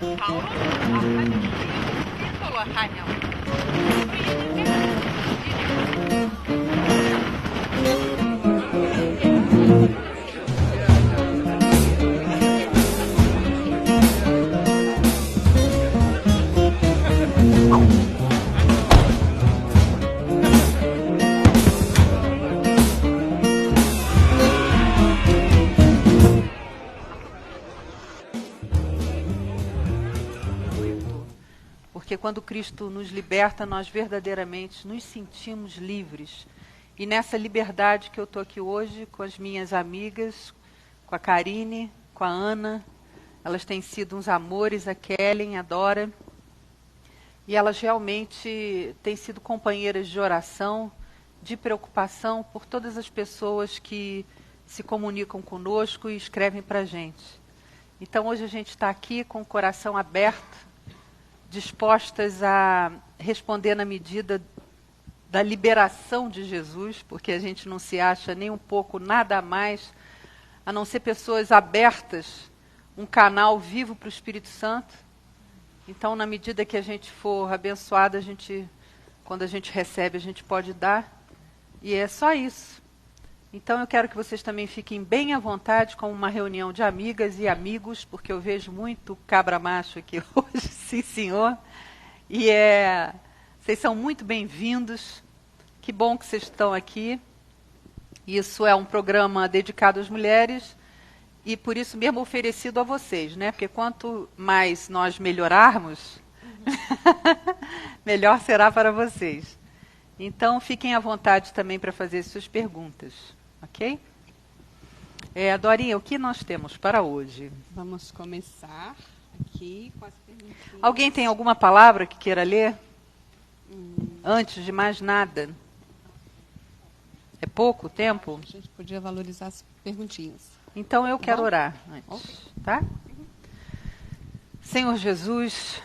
Paulo hanya porque quando Cristo nos liberta, nós verdadeiramente nos sentimos livres. E nessa liberdade que eu estou aqui hoje, com as minhas amigas, com a Karine, com a Ana, elas têm sido uns amores, a Kellen, a Dora, e elas realmente têm sido companheiras de oração, de preocupação por todas as pessoas que se comunicam conosco e escrevem para a gente. Então hoje a gente está aqui com o coração aberto, dispostas a responder na medida da liberação de Jesus, porque a gente não se acha nem um pouco nada mais, a não ser pessoas abertas, um canal vivo para o Espírito Santo. Então, na medida que a gente for abençoada, quando a gente recebe, a gente pode dar, e é só isso. Então, eu quero que vocês também fiquem bem à vontade, como uma reunião de amigas e amigos, porque eu vejo muito cabra macho aqui hoje, sim senhor. E vocês são muito bem-vindos, que bom que vocês estão aqui. Isso é um programa dedicado às mulheres e por isso mesmo oferecido a vocês, né? Porque quanto mais nós melhorarmos, melhor será para vocês. Então, fiquem à vontade também para fazer suas perguntas. Ok? Dorinha, o que nós temos para hoje? Vamos começar aqui com as perguntas. Alguém tem alguma palavra que queira ler? Antes de mais nada. É pouco tempo? A gente podia valorizar as perguntinhas. Então eu quero orar antes, Ok. tá? Senhor Jesus,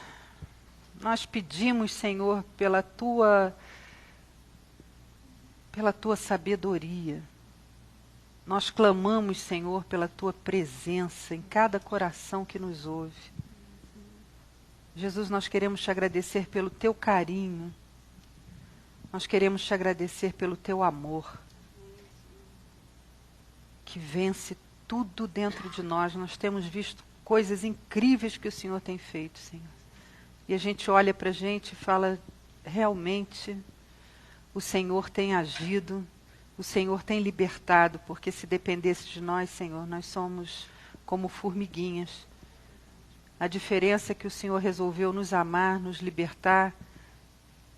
nós pedimos, Senhor, pela tua sabedoria. Nós clamamos, Senhor, pela tua presença em cada coração que nos ouve. Jesus, nós queremos te agradecer pelo teu carinho. Nós queremos te agradecer pelo teu amor, que vence tudo dentro de nós. Nós temos visto coisas incríveis que o Senhor tem feito, Senhor. E a gente olha para a gente e fala, realmente, o Senhor tem agido. O Senhor tem libertado, porque se dependesse de nós, Senhor, nós somos como formiguinhas. A diferença é que o Senhor resolveu nos amar, nos libertar,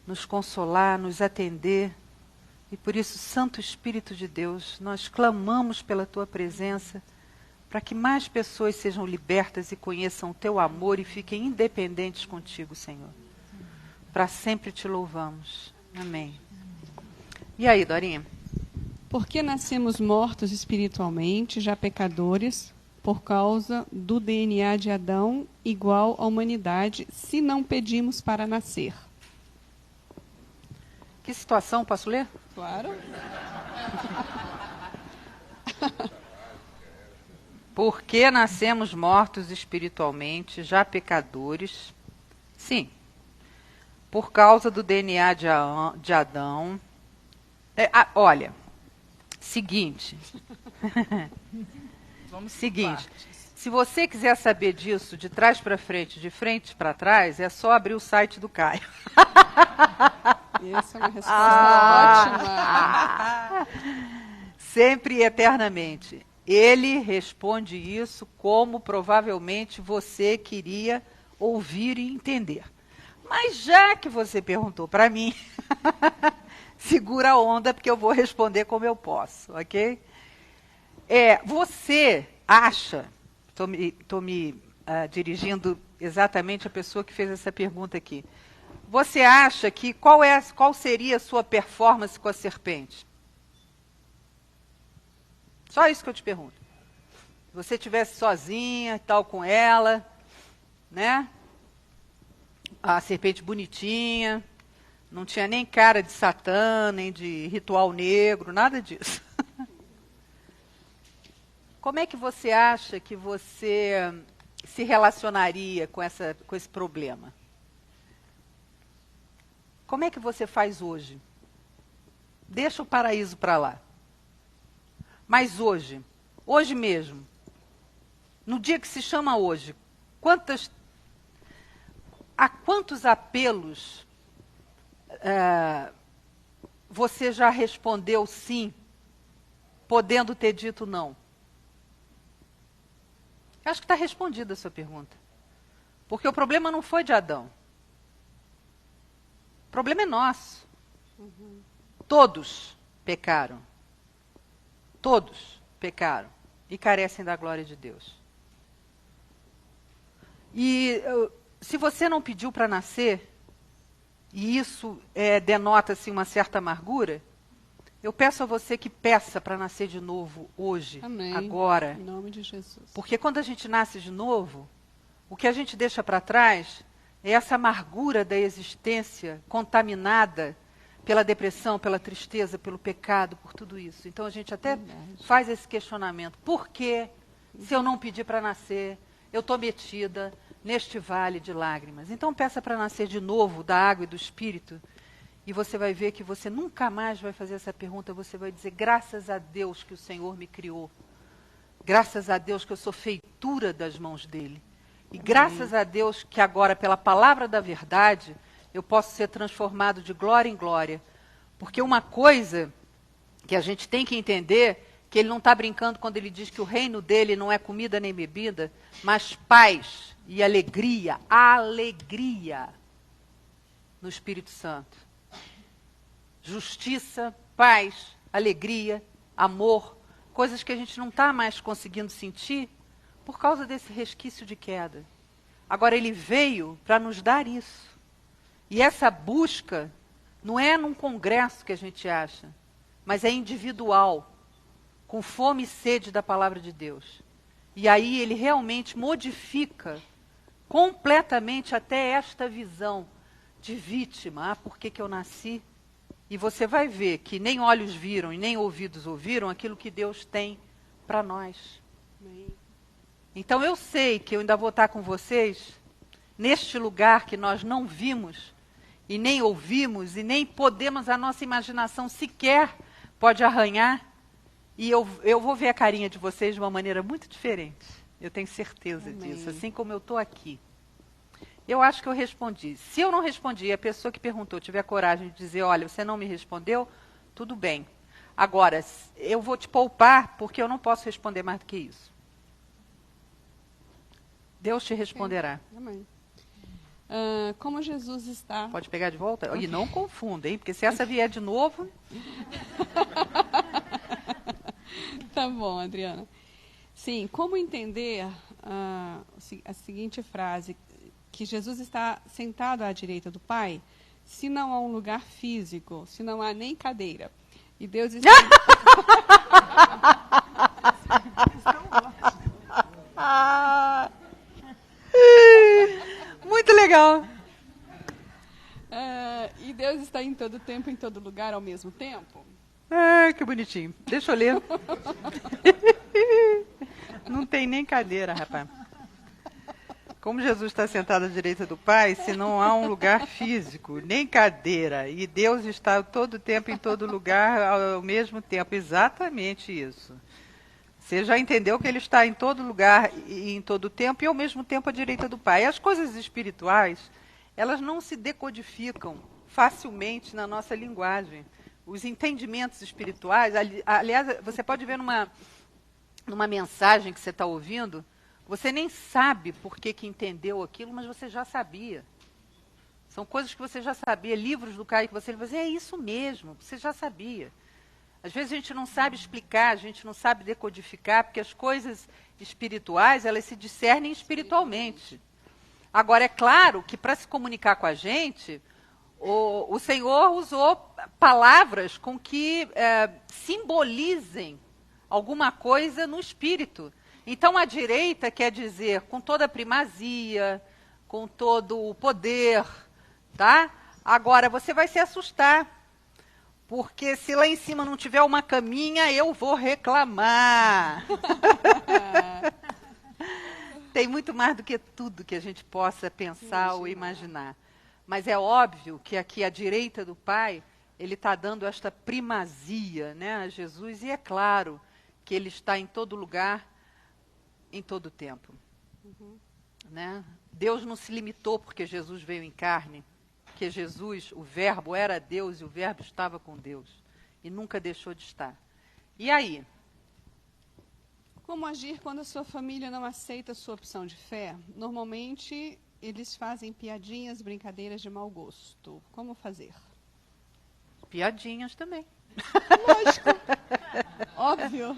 nos consolar, nos atender. E por isso, Santo Espírito de Deus, nós clamamos pela tua presença, para que mais pessoas sejam libertas e conheçam o teu amor e fiquem independentes contigo, Senhor. Para sempre te louvamos. Amém. E aí, Dorinha? Porque nascemos mortos espiritualmente, já pecadores, por causa do DNA de Adão igual à humanidade, se não pedimos para nascer? Que situação, posso ler? Claro. Porque nascemos mortos espiritualmente, já pecadores. Sim. Por causa do DNA de Adão. Olha, seguinte. Vamos Seguinte. Se você quiser saber disso de trás para frente, de frente para trás, é só abrir o site do Caio. Essa é uma resposta ótima. Sempre e eternamente. Ele responde isso como provavelmente você queria ouvir e entender. Mas já que você perguntou para mim, segura a onda, porque eu vou responder como eu posso, ok? Você acha, estou me dirigindo exatamente à pessoa que fez essa pergunta aqui. Você acha que qual seria a sua performance com a serpente? Só isso que eu te pergunto. Se você estivesse sozinha e tal com ela, né? A serpente bonitinha, não tinha nem cara de Satã, nem de ritual negro, nada disso. Como é que você acha que você se relacionaria com esse problema? Como é que você faz hoje? Deixa o paraíso para lá. Mas hoje mesmo, no dia que se chama hoje, a quantos apelos você já respondeu sim, podendo ter dito não? Acho que está respondida a sua pergunta. Porque o problema não foi de Adão. O problema é nosso. Uhum. Todos pecaram. Todos pecaram. E carecem da glória de Deus. E se você não pediu para nascer, e isso denota-se uma certa amargura, eu peço a você que peça para nascer de novo hoje, Amém. Agora. Em nome de Jesus. Porque quando a gente nasce de novo, o que a gente deixa para trás é essa amargura da existência contaminada pela depressão, pela tristeza, pelo pecado, por tudo isso. Então a gente até faz esse questionamento. Por que, se eu não pedir para nascer, eu estou metida neste vale de lágrimas? Então peça para nascer de novo da água e do Espírito. E você vai ver que você nunca mais vai fazer essa pergunta. Você vai dizer, graças a Deus que o Senhor me criou. Graças a Deus que eu sou feitura das mãos dele. E graças a Deus que agora, pela palavra da verdade, eu posso ser transformado de glória em glória. Porque uma coisa que a gente tem que entender, que ele não está brincando quando ele diz que o reino dele não é comida nem bebida, mas paz e alegria. Alegria no Espírito Santo. Justiça, paz, alegria, amor. Coisas que a gente não está mais conseguindo sentir por causa desse resquício de queda. Agora ele veio para nos dar isso. E essa busca não é num congresso que a gente acha, mas é individual, com fome e sede da palavra de Deus. E aí ele realmente modifica completamente até esta visão de vítima. Por que eu nasci? E você vai ver que nem olhos viram e nem ouvidos ouviram aquilo que Deus tem para nós. Amém. Então eu sei que eu ainda vou estar com vocês neste lugar que nós não vimos e nem ouvimos e nem podemos, a nossa imaginação sequer pode arranhar. E eu vou ver a carinha de vocês de uma maneira muito diferente. Eu tenho certeza disso, assim como eu estou aqui. Eu acho que eu respondi. Se eu não respondi e a pessoa que perguntou tiver coragem de dizer, olha, você não me respondeu, tudo bem. Agora, eu vou te poupar porque eu não posso responder mais do que isso. Deus te responderá. Amém. Como Jesus está... Pode pegar de volta? E não confunda, hein? Porque se essa vier de novo... Tá bom, Adriana. Sim, como entender a seguinte frase... que Jesus está sentado à direita do Pai, se não há um lugar físico, se não há nem cadeira. E Deus está... Muito legal. E Deus está em todo tempo, em todo lugar, ao mesmo tempo? Que bonitinho. Deixa eu ler. Não tem nem cadeira, rapaz. Como Jesus está sentado à direita do Pai, se não há um lugar físico, nem cadeira, e Deus está todo tempo, em todo lugar, ao mesmo tempo. Exatamente isso. Você já entendeu que ele está em todo lugar e em todo tempo, e ao mesmo tempo à direita do Pai. E as coisas espirituais, elas não se decodificam facilmente na nossa linguagem. Os entendimentos espirituais, aliás, você pode ver numa mensagem que você está ouvindo, você nem sabe por que entendeu aquilo, mas você já sabia. São coisas que você já sabia, livros do Caio que você lê, é isso mesmo, você já sabia. Às vezes a gente não sabe explicar, a gente não sabe decodificar, porque as coisas espirituais, elas se discernem espiritualmente. Agora, é claro que para se comunicar com a gente, o Senhor usou palavras com que simbolizem alguma coisa no espírito. Então, a direita quer dizer com toda a primazia, com todo o poder, tá? Agora, você vai se assustar, porque se lá em cima não tiver uma caminha, eu vou reclamar. Tem muito mais do que tudo que a gente possa pensar ou imaginar. Mas é óbvio que aqui à direita do Pai, ele está dando esta primazia, né, a Jesus, e é claro que ele está em todo lugar, em todo tempo. Né? Deus não se limitou porque Jesus veio em carne, porque Jesus, o Verbo, era Deus e o Verbo estava com Deus. E nunca deixou de estar. E aí? Como agir quando a sua família não aceita a sua opção de fé? Normalmente, eles fazem piadinhas, brincadeiras de mau gosto. Como fazer? Piadinhas também. Lógico. Óbvio.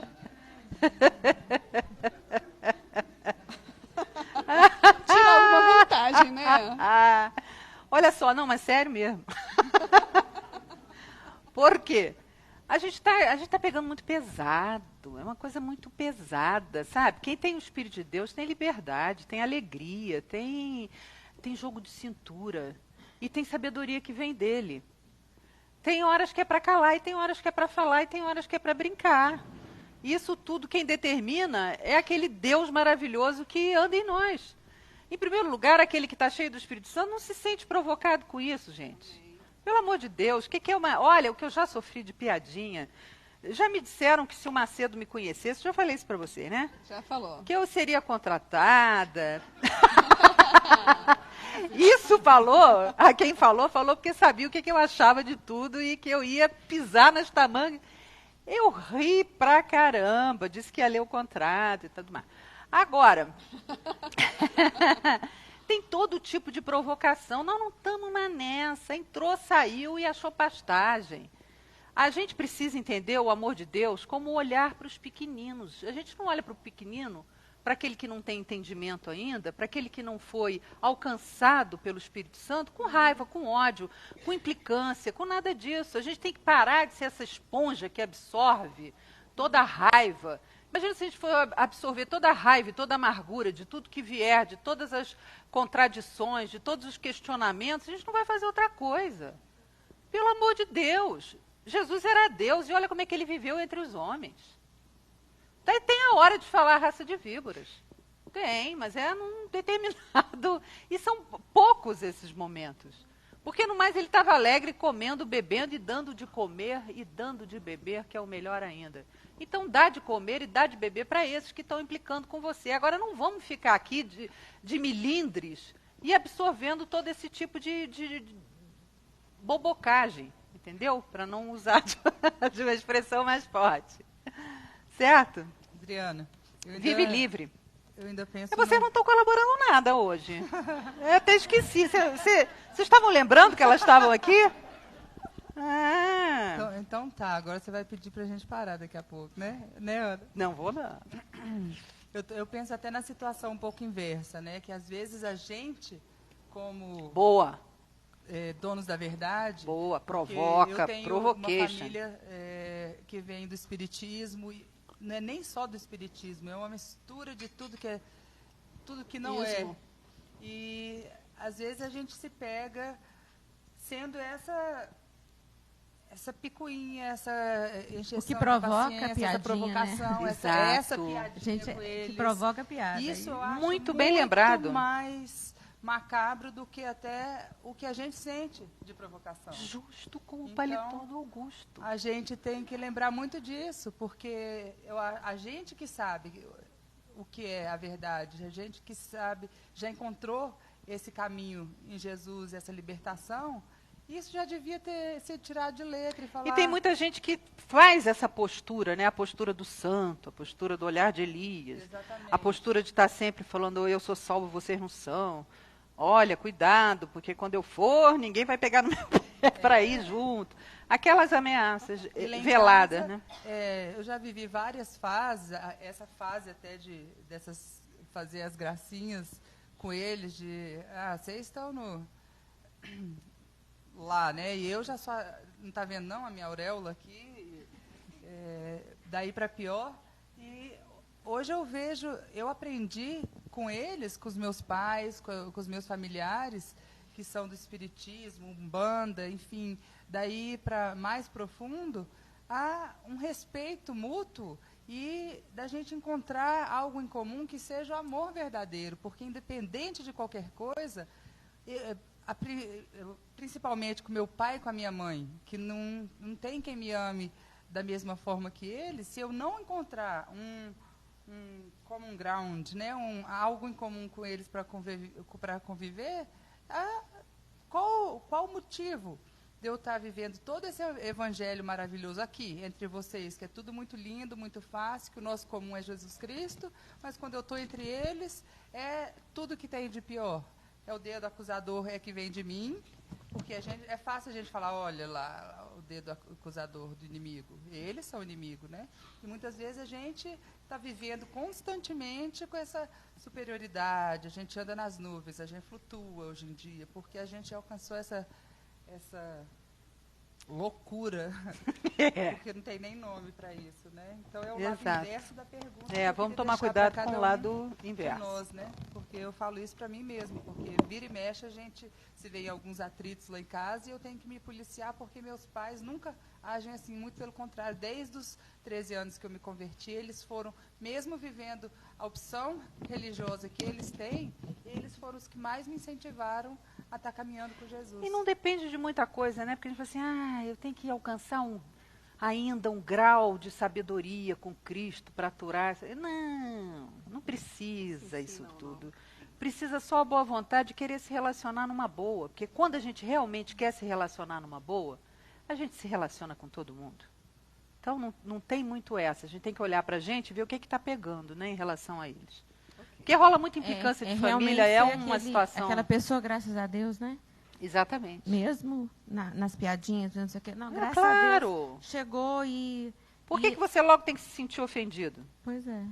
Tirar alguma vantagem, né? Olha só, não, mas sério mesmo. Por quê? A gente tá pegando muito pesado, é uma coisa muito pesada, sabe? Quem tem o Espírito de Deus tem liberdade, tem alegria, tem jogo de cintura e tem sabedoria que vem dele. Tem horas que é para calar e tem horas que é para falar e tem horas que é para brincar. Isso tudo quem determina é aquele Deus maravilhoso que anda em nós. Em primeiro lugar, aquele que está cheio do Espírito Santo não se sente provocado com isso, gente. Pelo amor de Deus, o que é uma... Olha, o que eu já sofri de piadinha. Já me disseram que se o Macedo me conhecesse, já falei isso para você, né? Já falou. Que eu seria contratada. Isso falou, quem falou porque sabia o que eu achava de tudo e que eu ia pisar nas tamangas. Eu ri pra caramba, disse que ia ler o contrato e tudo mais. Agora, tem todo tipo de provocação. Nós não estamos mais nessa. Entrou, saiu e achou pastagem. A gente precisa entender o amor de Deus como olhar para os pequeninos. A gente não olha para o pequenino, para aquele que não tem entendimento ainda, para aquele que não foi alcançado pelo Espírito Santo, com raiva, com ódio, com implicância, com nada disso. A gente tem que parar de ser essa esponja que absorve toda a raiva. Imagina se a gente for absorver toda a raiva, toda a amargura de tudo que vier, de todas as contradições, de todos os questionamentos, a gente não vai fazer outra coisa. Pelo amor de Deus. Jesus era Deus e olha como é que ele viveu entre os homens. Tem a hora de falar raça de víboras. Tem, mas é num determinado... E são poucos esses momentos. Porque no mais ele estava alegre, comendo, bebendo e dando de comer e dando de beber, que é o melhor ainda. Então dá de comer e dá de beber para esses que estão implicando com você. Agora não vamos ficar aqui de milindres e absorvendo todo esse tipo de bobocagem, entendeu? Para não usar de uma expressão mais forte. Certo? Adriana, Vive livre. Eu ainda penso. Vocês não estão colaborando nada hoje. Eu até esqueci. Vocês estavam lembrando que elas estavam aqui? Então tá, agora você vai pedir pra gente parar daqui a pouco, né, Ana? Não vou não. Eu penso até na situação um pouco inversa, né? Que às vezes a gente, como Boa. Donos da verdade... Boa, provoca, eu tenho provocation. uma família que vem do espiritismo, e não é nem só do espiritismo, é uma mistura de tudo que não Ismo. é. E às vezes a gente se pega sendo essa picuinha, essa encheção O que provoca de paciência, piadinha, essa provocação, né? essa Exato. piadinha Gente, com que eles. provoca piada. Isso eu acho Muito bem lembrado. mais macabro do que até o que a gente sente de provocação. Justo com o Então, paletó do Augusto. A gente tem que lembrar muito disso, porque a gente que sabe o que é a verdade, a gente que sabe, já encontrou esse caminho em Jesus, essa libertação, isso já devia ter sido tirado de letra e falar... E tem muita gente que faz essa postura, né? A postura do santo, a postura do olhar de Elias. Exatamente. A postura de estar sempre falando, eu sou salvo, vocês não são. Olha, cuidado, porque quando eu for, ninguém vai pegar no meu pé para ir junto. Aquelas ameaças veladas, né? Eu já vivi várias fases, essa fase até dessas fazer as gracinhas com eles, vocês estão lá, né? E eu já só... Não está vendo, não, a minha auréola aqui? Daí para pior. E hoje eu aprendi com eles, com os meus pais, com os meus familiares, que são do espiritismo, umbanda, enfim, daí para mais profundo, há um respeito mútuo e da gente encontrar algo em comum que seja o amor verdadeiro, porque independente de qualquer coisa, principalmente com meu pai e com a minha mãe, que não tem quem me ame da mesma forma que eles, se eu não encontrar um common ground, né, algo em comum com eles para conviver, qual o motivo de eu estar vivendo todo esse evangelho maravilhoso aqui, entre vocês, que é tudo muito lindo, muito fácil, que o nosso comum é Jesus Cristo, mas quando eu estou entre eles, é tudo que tem de pior. É o dedo acusador que vem de mim, porque é fácil a gente falar, olha lá, o dedo acusador do inimigo. Eles são inimigo, né? E muitas vezes a gente está vivendo constantemente com essa superioridade, a gente anda nas nuvens, a gente flutua hoje em dia, porque a gente alcançou essa loucura, porque não tem nem nome para isso, né? Então é o lado inverso da pergunta. Vamos tomar cuidado com o lado inverso. Nós, né? Porque eu falo isso para mim mesmo, porque vira e mexe a gente se vê em alguns atritos lá em casa e eu tenho que me policiar porque meus pais nunca agem assim, muito pelo contrário. Desde os 13 anos que eu me converti, eles foram, mesmo vivendo a opção religiosa que eles têm, eles foram os que mais me incentivaram a estar caminhando com Jesus. E não depende de muita coisa, né? Porque a gente fala assim, eu tenho que alcançar ainda um grau de sabedoria com Cristo para aturar. Não precisa isso tudo. Não. Precisa só a boa vontade de querer se relacionar numa boa. Porque quando a gente realmente quer se relacionar numa boa, a gente se relaciona com todo mundo. Então não tem muito essa. A gente tem que olhar para a gente e ver o que está pegando, né, em relação a eles. Porque rola muita implicância de família, uma situação... Aquela pessoa, graças a Deus, né? Exatamente. Mesmo nas piadinhas, não sei o quê. Não, graças a Deus, chegou e... Por que você logo tem que se sentir ofendido? Pois é.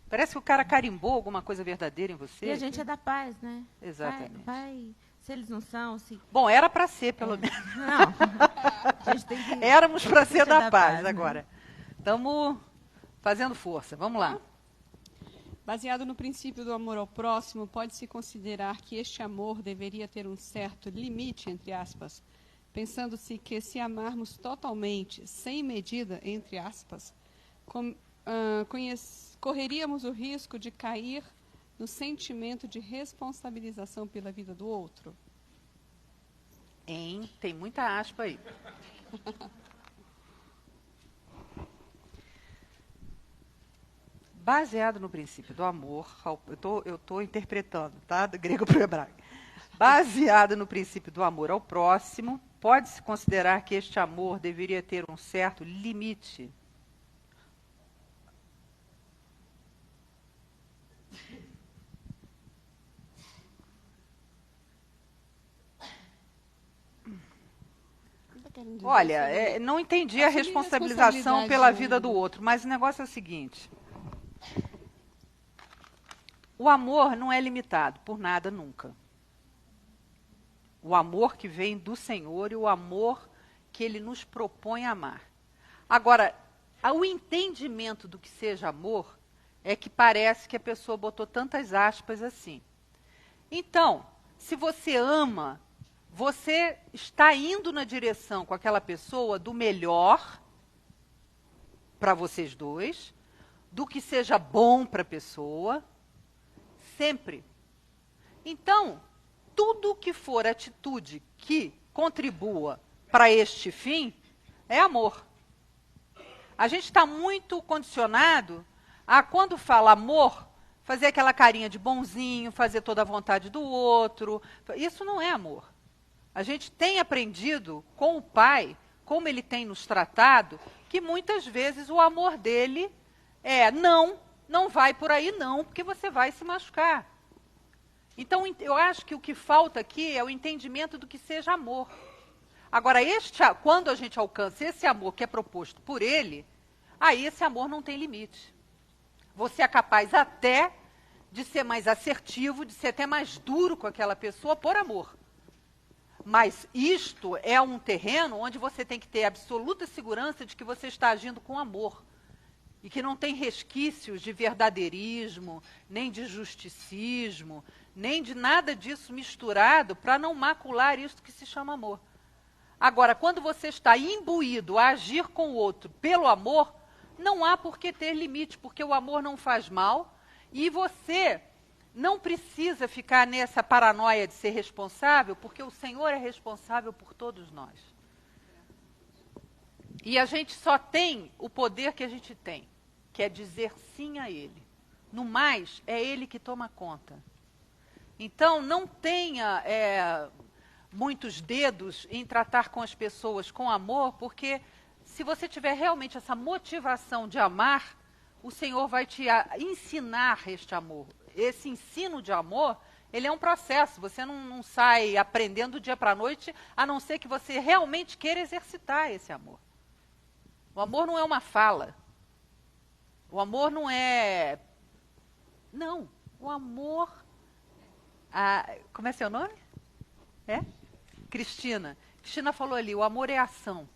Parece que o cara carimbou alguma coisa verdadeira em você. E a gente é da paz, né? Exatamente. Se eles não são... Bom, era para ser, pelo menos. Não. A gente tem que... Éramos para ser da paz, né? Agora. Estamos fazendo força. Vamos lá. Baseado no princípio do amor ao próximo, pode-se considerar que este amor deveria ter um certo limite, entre aspas, pensando-se que se amarmos totalmente, sem medida, entre aspas, correríamos o risco de cair no sentimento de responsabilização pela vida do outro. Tem muita aspa aí. Baseado no princípio do amor, eu estou interpretando, tá? Do grego para o hebraico. Baseado no princípio do amor ao próximo, pode-se considerar que este amor deveria ter um certo limite. Olha, não entendi a responsabilização pela vida do outro, mas o negócio é o seguinte. O amor não é limitado por nada nunca. O amor que vem do Senhor e o amor que Ele nos propõe a amar. Agora, o entendimento do que seja amor é que parece que a pessoa botou tantas aspas assim. Então, se você ama, você está indo na direção com aquela pessoa do melhor para vocês dois, do que seja bom para a pessoa, sempre. Então, tudo que for atitude que contribua para este fim é amor. A gente está muito condicionado a, quando fala amor, fazer aquela carinha de bonzinho, fazer toda a vontade do outro. Isso não é amor. A gente tem aprendido com o Pai, como Ele tem nos tratado, que muitas vezes o amor dele é não vai por aí não, porque você vai se machucar. Então, eu acho que o que falta aqui é o entendimento do que seja amor. Agora, quando a gente alcança esse amor que é proposto por Ele, aí esse amor não tem limite. Você é capaz até de ser mais assertivo, de ser até mais duro com aquela pessoa por amor. Mas isto é um terreno onde você tem que ter absoluta segurança de que você está agindo com amor. E que não tem resquícios de verdadeirismo, nem de justicismo, nem de nada disso misturado para não macular isso que se chama amor. Agora, quando você está imbuído a agir com o outro pelo amor, não há por que ter limite, porque o amor não faz mal e você não precisa ficar nessa paranoia de ser responsável, porque o Senhor é responsável por todos nós. E a gente só tem o poder que a gente tem, que é dizer sim a Ele. No mais, é Ele que toma conta. Então, não tenha muitos dedos em tratar com as pessoas com amor, porque se você tiver realmente essa motivação de amar, o Senhor vai te ensinar este amor. Esse ensino de amor, ele é um processo. Você não sai aprendendo do dia para a noite, a não ser que você realmente queira exercitar esse amor. O amor não é uma fala. O amor não é... Não, o amor... como é seu nome? Cristina. Cristina falou ali, o amor é ação.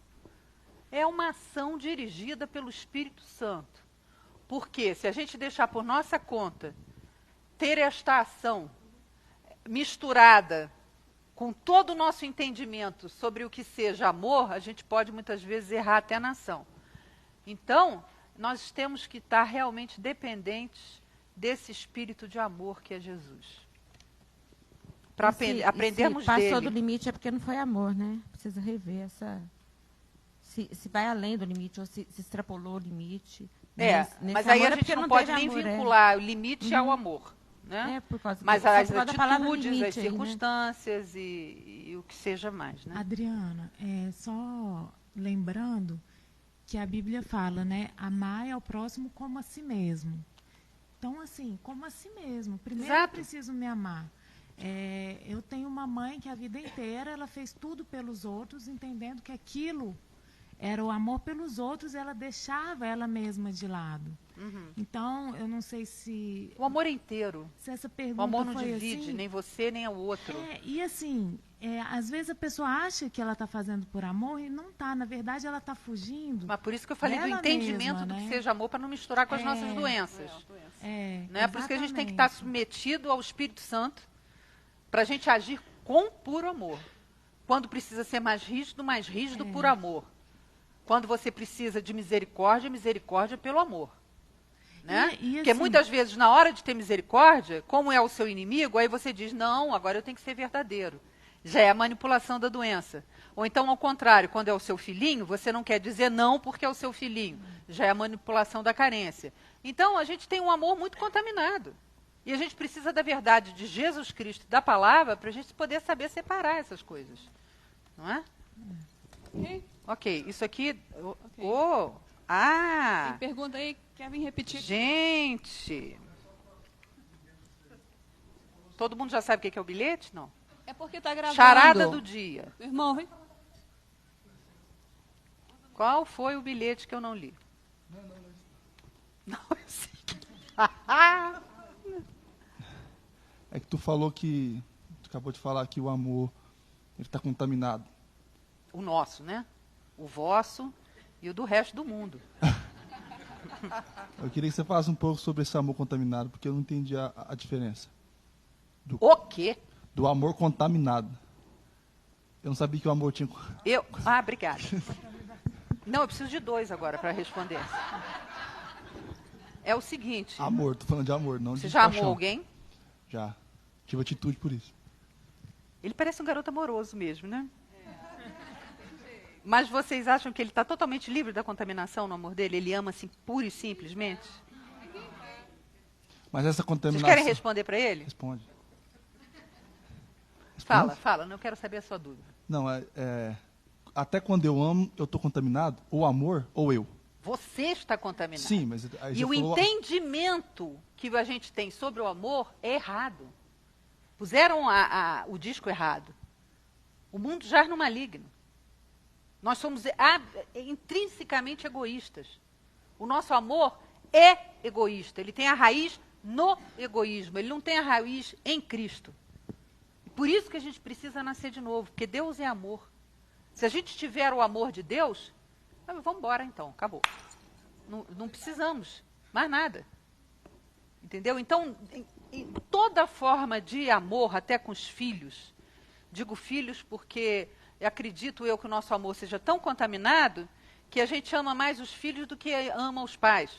É uma ação dirigida pelo Espírito Santo. Porque se a gente deixar por nossa conta ter esta ação misturada com todo o nosso entendimento sobre o que seja amor, a gente pode muitas vezes errar até na ação. Então, nós temos que estar realmente dependentes desse espírito de amor que é Jesus. Para aprendermos dele. Se passou do limite é porque não foi amor, né? Precisa rever essa... Se vai além do limite ou se extrapolou o limite. Mas aí a gente não pode nem vincular o limite ao amor. Né? Mas as atitudes, limite, as circunstâncias, né? e o que seja mais. Né? Adriana, só lembrando que a Bíblia fala, né? Amar ao próximo como a si mesmo. Então, assim, como a si mesmo. Primeiro eu preciso me amar. Eu tenho uma mãe que a vida inteira ela fez tudo pelos outros, entendendo que aquilo era o amor pelos outros, ela deixava ela mesma de lado. Uhum. Então, eu não sei se... O amor é inteiro. Se essa pergunta o amor não foi divide, assim, nem você, nem o outro. E assim, às vezes a pessoa acha que ela está fazendo por amor e não está. Na verdade, ela está fugindo. Mas por isso que eu falei do entendimento do que seja amor, para não misturar com as nossas doenças. Né? Por isso que a gente tem que estar submetido ao Espírito Santo, para a gente agir com puro amor. Quando precisa ser mais rígido por amor. Quando você precisa de misericórdia, misericórdia pelo amor. Né? Porque muitas vezes, na hora de ter misericórdia, como é o seu inimigo, aí você diz, não, agora eu tenho que ser verdadeiro. Já é a manipulação da doença. Ou então, ao contrário, quando é o seu filhinho, você não quer dizer não porque é o seu filhinho. Já é a manipulação da carência. Então, a gente tem um amor muito contaminado. E a gente precisa da verdade de Jesus Cristo, da palavra, para a gente poder saber separar essas coisas. Não é? Ok, isso aqui... Tem pergunta aí, quer vir repetir? Gente! Todo mundo já sabe o que é o bilhete? Não? É porque está gravando. Charada do dia. Meu irmão, vem. Qual foi o bilhete que eu não li? Não, eu sei. É que tu falou que... Tu acabou de falar que o amor ele está contaminado. O nosso, né? O vosso e o do resto do mundo. Eu queria que você falasse um pouco sobre esse amor contaminado, porque eu não entendi a diferença. O quê? Do amor contaminado. Eu não sabia que o amor tinha... Obrigada. Não, eu preciso de 2 agora para responder. É o seguinte... Amor, tô falando de amor, não de paixão. Você já amou alguém? Já. Tive atitude por isso. Ele parece um garoto amoroso mesmo, né? Mas vocês acham que ele está totalmente livre da contaminação no amor dele? Ele ama assim, pura e simplesmente? Mas essa contaminação... Vocês querem responder para ele? Responde. Fala, não quero saber a sua dúvida. Não, até quando eu amo, eu estou contaminado? Ou amor, ou eu? Você está contaminado. Sim, mas... E o entendimento que a gente tem sobre o amor é errado. Puseram o disco errado. O mundo jaz no maligno. Nós somos intrinsecamente egoístas. O nosso amor é egoísta. Ele tem a raiz no egoísmo. Ele não tem a raiz em Cristo. E por isso que a gente precisa nascer de novo, porque Deus é amor. Se a gente tiver o amor de Deus, vamos embora então, acabou. Não precisamos mais nada. Entendeu? Então, em toda forma de amor, até com os filhos, digo filhos porque acredito eu que o nosso amor seja tão contaminado que a gente ama mais os filhos do que ama os pais.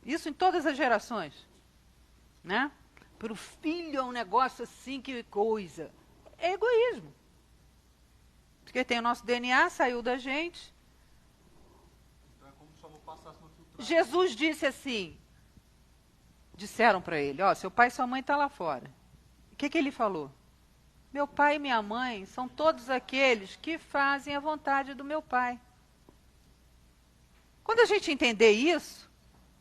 Isso em todas as gerações. Né? Para o filho é um negócio assim, que coisa. É egoísmo. Porque tem o nosso DNA, saiu da gente. Então é como se o amor passasse no filtro. Jesus disse assim, disseram para ele, ó, seu pai e sua mãe estão lá fora. O que ele falou? Meu pai e minha mãe são todos aqueles que fazem a vontade do meu pai. Quando a gente entender isso,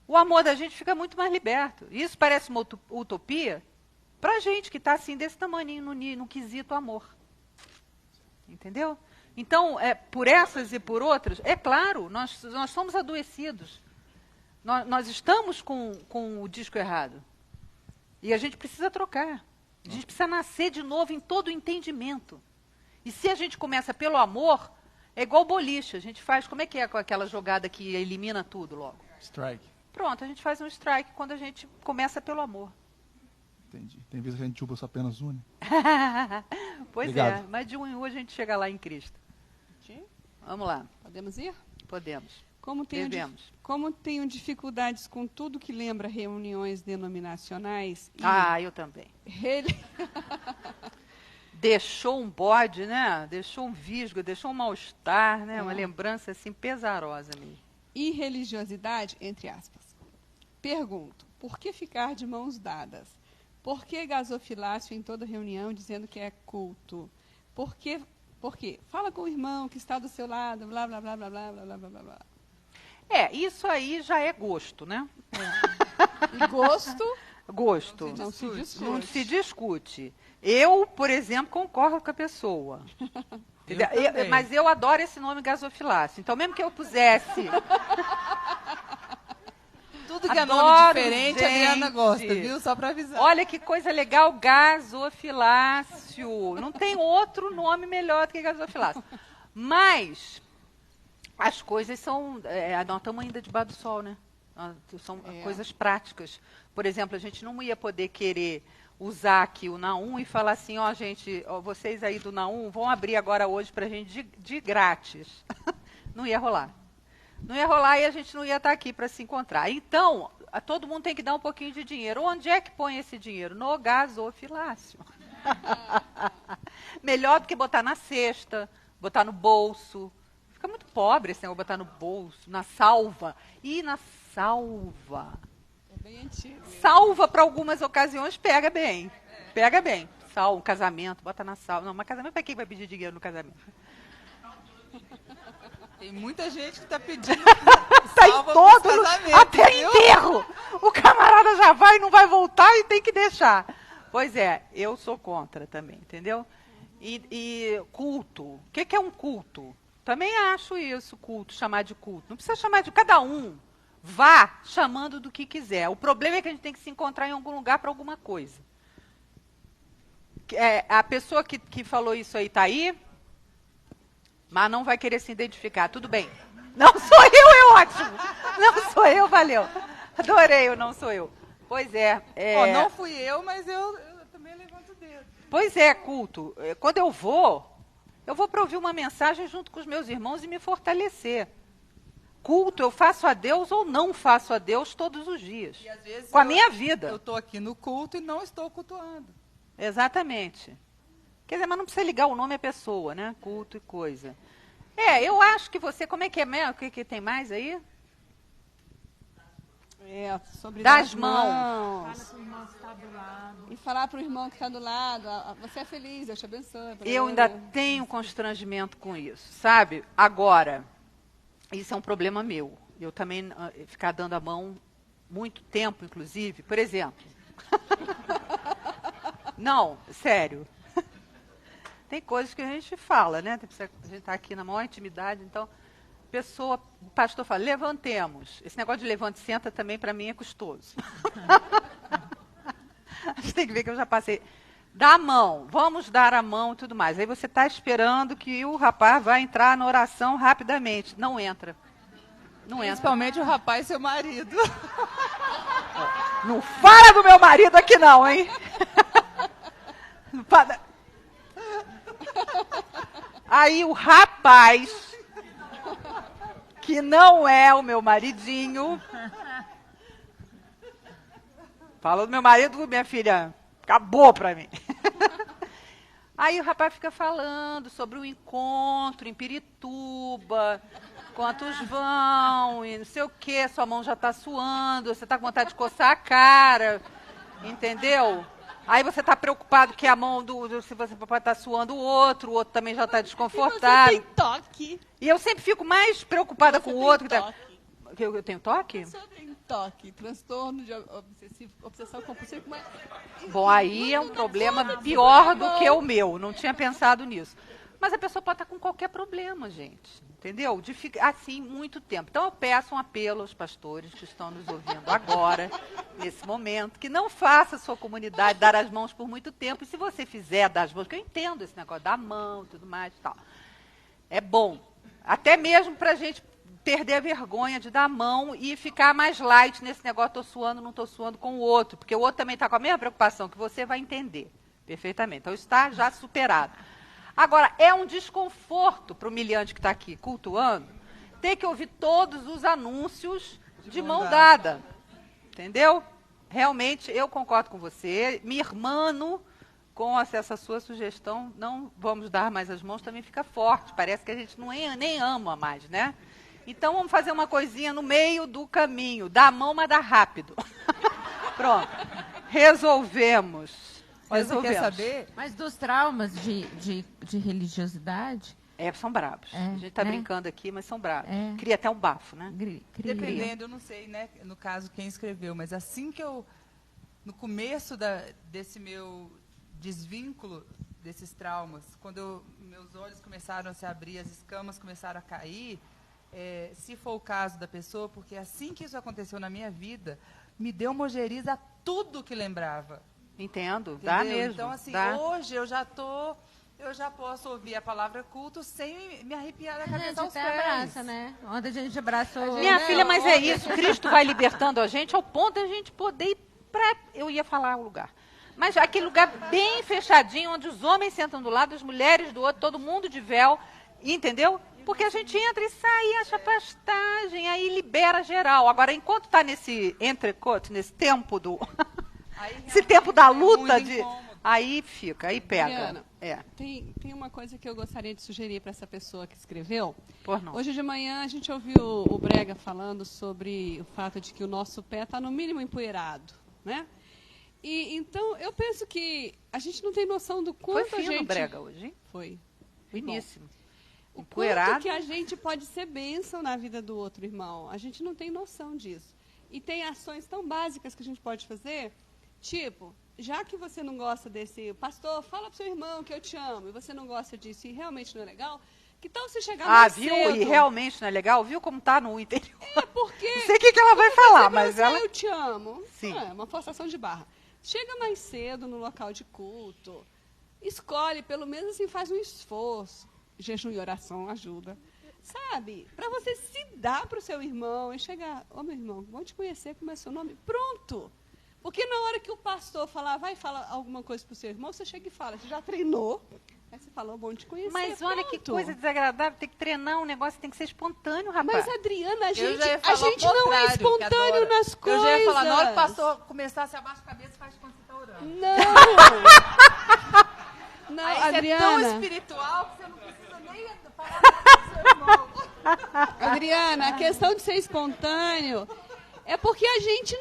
o amor da gente fica muito mais liberto. Isso parece uma utopia para a gente que está assim, desse tamanho no quesito amor. Entendeu? Então, por essas e por outras, é claro, nós somos adoecidos. Nós estamos com o disco errado. E a gente precisa trocar. A gente precisa nascer de novo em todo o entendimento. E se a gente começa pelo amor, é igual boliche. A gente faz, como é que é com aquela jogada que elimina tudo logo? Strike. Pronto, a gente faz um strike quando a gente começa pelo amor. Entendi. Tem vezes que a gente chupa só apenas une. Pois Obrigado. é, mas de um em um a gente chega lá em Cristo. Vamos lá. Podemos ir? Podemos. Devemos. Como tenho dificuldades com tudo que lembra reuniões denominacionais... Eu também. Deixou um bode, né? Deixou um visgo, deixou um mal-estar, né? Uma lembrança assim pesarosa mesmo. E religiosidade, entre aspas. Pergunto, por que ficar de mãos dadas? Por que gasofilácio em toda reunião dizendo que é culto? Por quê? Fala com o irmão que está do seu lado, blá, blá, blá, blá, blá, blá, blá, blá, blá. Isso aí já é gosto, né? E gosto? Gosto. Não se discute. Não se discute. Eu, por exemplo, concordo com a pessoa. Mas eu adoro esse nome gasofilácio. Então, mesmo que eu pusesse... Tudo que é nome diferente, a Adriana gosta, viu? Só para avisar. Olha que coisa legal, gasofilácio. Não tem outro nome melhor do que gasofilácio. Mas as coisas são... nós estamos ainda debaixo do sol, né? São coisas práticas. Por exemplo, a gente não ia poder querer usar aqui o Naum e falar assim, gente, vocês aí do Naum vão abrir agora hoje para a gente de grátis. Não ia rolar. Não ia rolar e a gente não ia estar aqui para se encontrar. Então, todo mundo tem que dar um pouquinho de dinheiro. Onde é que põe esse dinheiro? No gasofilácio. Melhor do que botar na cesta, botar no bolso. Fica muito pobre esse negócio, botar no bolso, na salva. E na salva. É bem antigo. Salva para algumas ocasiões, pega bem. Pega bem. Um casamento, bota na salva. Não, mas casamento, para quem vai pedir dinheiro no casamento? Tem muita gente que está pedindo tá em todo até viu? enterro. O camarada já vai e não vai voltar e tem que deixar. Pois é, eu sou contra também, entendeu? E culto. O que é um culto? Também acho isso, culto, chamar de culto. Não precisa chamar de cada um. Vá chamando do que quiser. O problema é que a gente tem que se encontrar em algum lugar para alguma coisa. A pessoa que falou isso aí está aí, mas não vai querer se identificar. Tudo bem. Não sou eu, é ótimo. Não sou eu, valeu. Adorei o não sou eu. Pois é. Não fui eu, mas eu também levanto o dedo. Pois é, culto. Quando eu vou para ouvir uma mensagem junto com os meus irmãos e me fortalecer. Culto, eu faço a Deus ou não faço a Deus todos os dias. E às vezes com a minha vida. Eu estou aqui no culto e não estou cultuando. Exatamente. Quer dizer, mas não precisa ligar o nome à pessoa, né? Culto e coisa. Eu acho que você... Como é que é mesmo? O que tem mais aí? Sobre das mãos. Fala pro irmão que está do lado. E falar para o irmão que está do lado, você é feliz, Deus te abençoe. Eu ainda tenho constrangimento com isso, sabe? Agora, isso é um problema meu. Eu também ficar dando a mão muito tempo, inclusive. Por exemplo. Não, sério. Tem coisas que a gente fala, né? A gente está aqui na maior intimidade, então... o pastor fala, levantemos. Esse negócio de levante e senta também, para mim, é custoso. A gente tem que ver que eu já passei. Dá a mão, vamos dar a mão e tudo mais. Aí você está esperando que o rapaz vai entrar na oração rapidamente. Não entra. Não entra. Principalmente o rapaz, seu marido. Não fala do meu marido aqui não, hein? Aí o rapaz, que não é o meu maridinho, falou do meu marido, minha filha, acabou pra mim. Aí o rapaz fica falando sobre o encontro em Pirituba, quantos vão, e não sei o quê, sua mão já está suando, você está com vontade de coçar a cara, entendeu? Aí você está preocupado que a mão se você pode estar suando o outro também já está desconfortável. E você tem toque. E eu sempre fico mais preocupada com o outro. Eu tenho toque? A pessoa tem toque, transtorno de obsessão compulsiva. Mas... Bom, aí é um problema pior do que o meu. Não tinha pensado nisso. Mas a pessoa pode estar com qualquer problema, gente. Entendeu? De ficar assim muito tempo. Então eu peço um apelo aos pastores que estão nos ouvindo agora, nesse momento, que não faça a sua comunidade dar as mãos por muito tempo. E se você fizer dar as mãos, porque eu entendo esse negócio da mão e tudo mais e tal. É bom. Até mesmo para a gente perder a vergonha de dar a mão e ficar mais light nesse negócio, estou suando, não estou suando com o outro. Porque o outro também está com a mesma preocupação que você, vai entender perfeitamente. Então isso está já superado. Agora, é um desconforto para o humilhante que está aqui cultuando ter que ouvir todos os anúncios de mão dada. Entendeu? Realmente, eu concordo com você. Me irmano com essa sua sugestão, não vamos dar mais as mãos, também fica forte. Parece que a gente nem ama mais, né? Então, vamos fazer uma coisinha no meio do caminho. Dá a mão, mas dá rápido. Pronto. Resolvemos. Mas você quer saber? Mas dos traumas de religiosidade... São brabos. A gente está brincando aqui, mas são brabos. Cria até um bafo, né? Dependendo, eu não sei, né, no caso, quem escreveu, mas assim que eu, no começo desse meu desvínculo desses traumas, quando meus olhos começaram a se abrir, as escamas começaram a cair, se for o caso da pessoa, porque assim que isso aconteceu na minha vida, me deu uma ojeriza a tudo que lembrava. Entendo, entendeu? Dá mesmo. Então, assim, dá. Hoje eu já posso ouvir a palavra culto sem me arrepiar da cabeça aos pés. Abraça, né? Ontem a gente abraçou... Minha filha, mas é isso. Cristo vai libertando a gente ao ponto de a gente poder ir para... Eu ia falar o lugar. Mas aquele lugar bem fechadinho, onde os homens sentam do lado, as mulheres do outro, todo mundo de véu, entendeu? Porque a gente entra e sai, acha pastagem, aí libera geral. Agora, enquanto está nesse entrecote, nesse tempo do... Esse tempo da luta, aí fica, aí pega. Adriana, tem uma coisa que eu gostaria de sugerir para essa pessoa que escreveu. Por não. Hoje de manhã a gente ouviu o Brega falando sobre o fato de que o nosso pé está no mínimo empoeirado, né? E então eu penso que a gente não tem noção do quanto Foi fino a gente... Brega hoje, hein? Foi. Finíssimo. O quanto que a gente pode ser bênção na vida do outro irmão. A gente não tem noção disso. E tem ações tão básicas que a gente pode fazer, tipo, já que você não gosta desse pastor, fala pro seu irmão que eu te amo, e você não gosta disso e realmente não é legal, que tal você chegar mais viu? cedo? E realmente não é legal? Viu como tá no interior? Porque... Não sei o que ela vai falar, mas ela... Eu te amo. Sim. É uma forçação de barra. Chega mais cedo no local de culto, escolhe, pelo menos assim, faz um esforço. Jejum e oração ajuda. Sabe? Para você se dar para o seu irmão e chegar, meu irmão, vou te conhecer, como é seu nome? Pronto. Porque na hora que o pastor falar, vai falar alguma coisa para o seu irmão, você chega e fala, você já treinou. Aí você falou, bom te conhecer. Mas olha que coisa desagradável, tem que treinar um negócio, tem que ser espontâneo, rapaz. Mas, Adriana, a gente não é espontâneo nas coisas. Eu já ia falar, na hora que o pastor começar, você abaixa a cabeça e faz quando você está orando. Não! Não, aí Adriana. Você é tão espiritual que você não precisa nem falar com o seu irmão. Adriana, a questão de ser espontâneo é porque a gente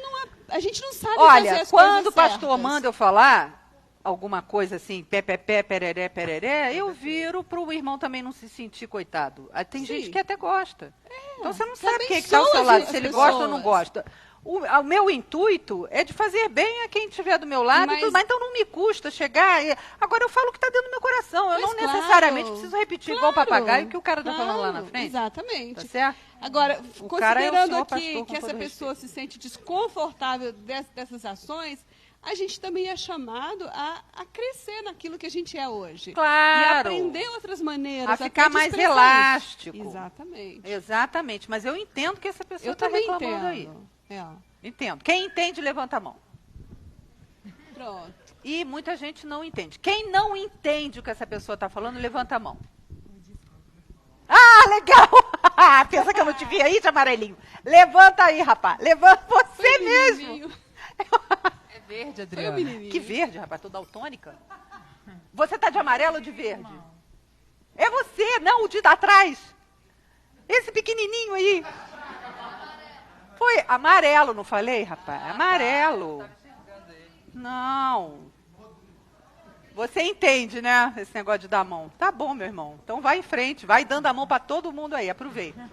não sabe fazer Olha, as quando coisas o pastor certas. manda eu falar alguma coisa assim, pé, pereré, pereré, eu viro para o irmão também não se sentir coitado. Aí tem gente que até gosta. Então você não sabe quem está ao seu lado, se ele gosta ou não gosta. O meu intuito é de fazer bem a quem estiver do meu lado, mas então não me custa chegar. Agora eu falo o que está dentro do meu coração. Eu não necessariamente preciso repetir igual o papagaio que o cara está falando lá na frente. Exatamente. Tá certo? Agora, O cara é o considerando senhor aqui pastor, que essa pessoa se sente desconfortável dessas ações, a gente também é chamado a crescer naquilo que a gente é hoje. Claro. E aprender outras maneiras. A ficar mais elástico. Exatamente. Exatamente. Mas eu entendo que essa pessoa está reclamando aí. Entendo. Quem entende, levanta a mão. Pronto. E muita gente não entende. Quem não entende o que essa pessoa está falando, levanta a mão. legal! Pensa que eu não te vi aí, de amarelinho? Levanta aí, rapaz. Levanta você mesmo. É verde, Adriana. Que verde, rapaz? Tô daltônica. Você tá de amarelo ou de verde? É você, não, o de atrás. Esse pequenininho aí. Foi amarelo, não falei, rapaz? Amarelo. Não. Você entende, né? Esse negócio de dar a mão. Tá bom, meu irmão. Então vai em frente, vai dando a mão para todo mundo aí. Aproveita.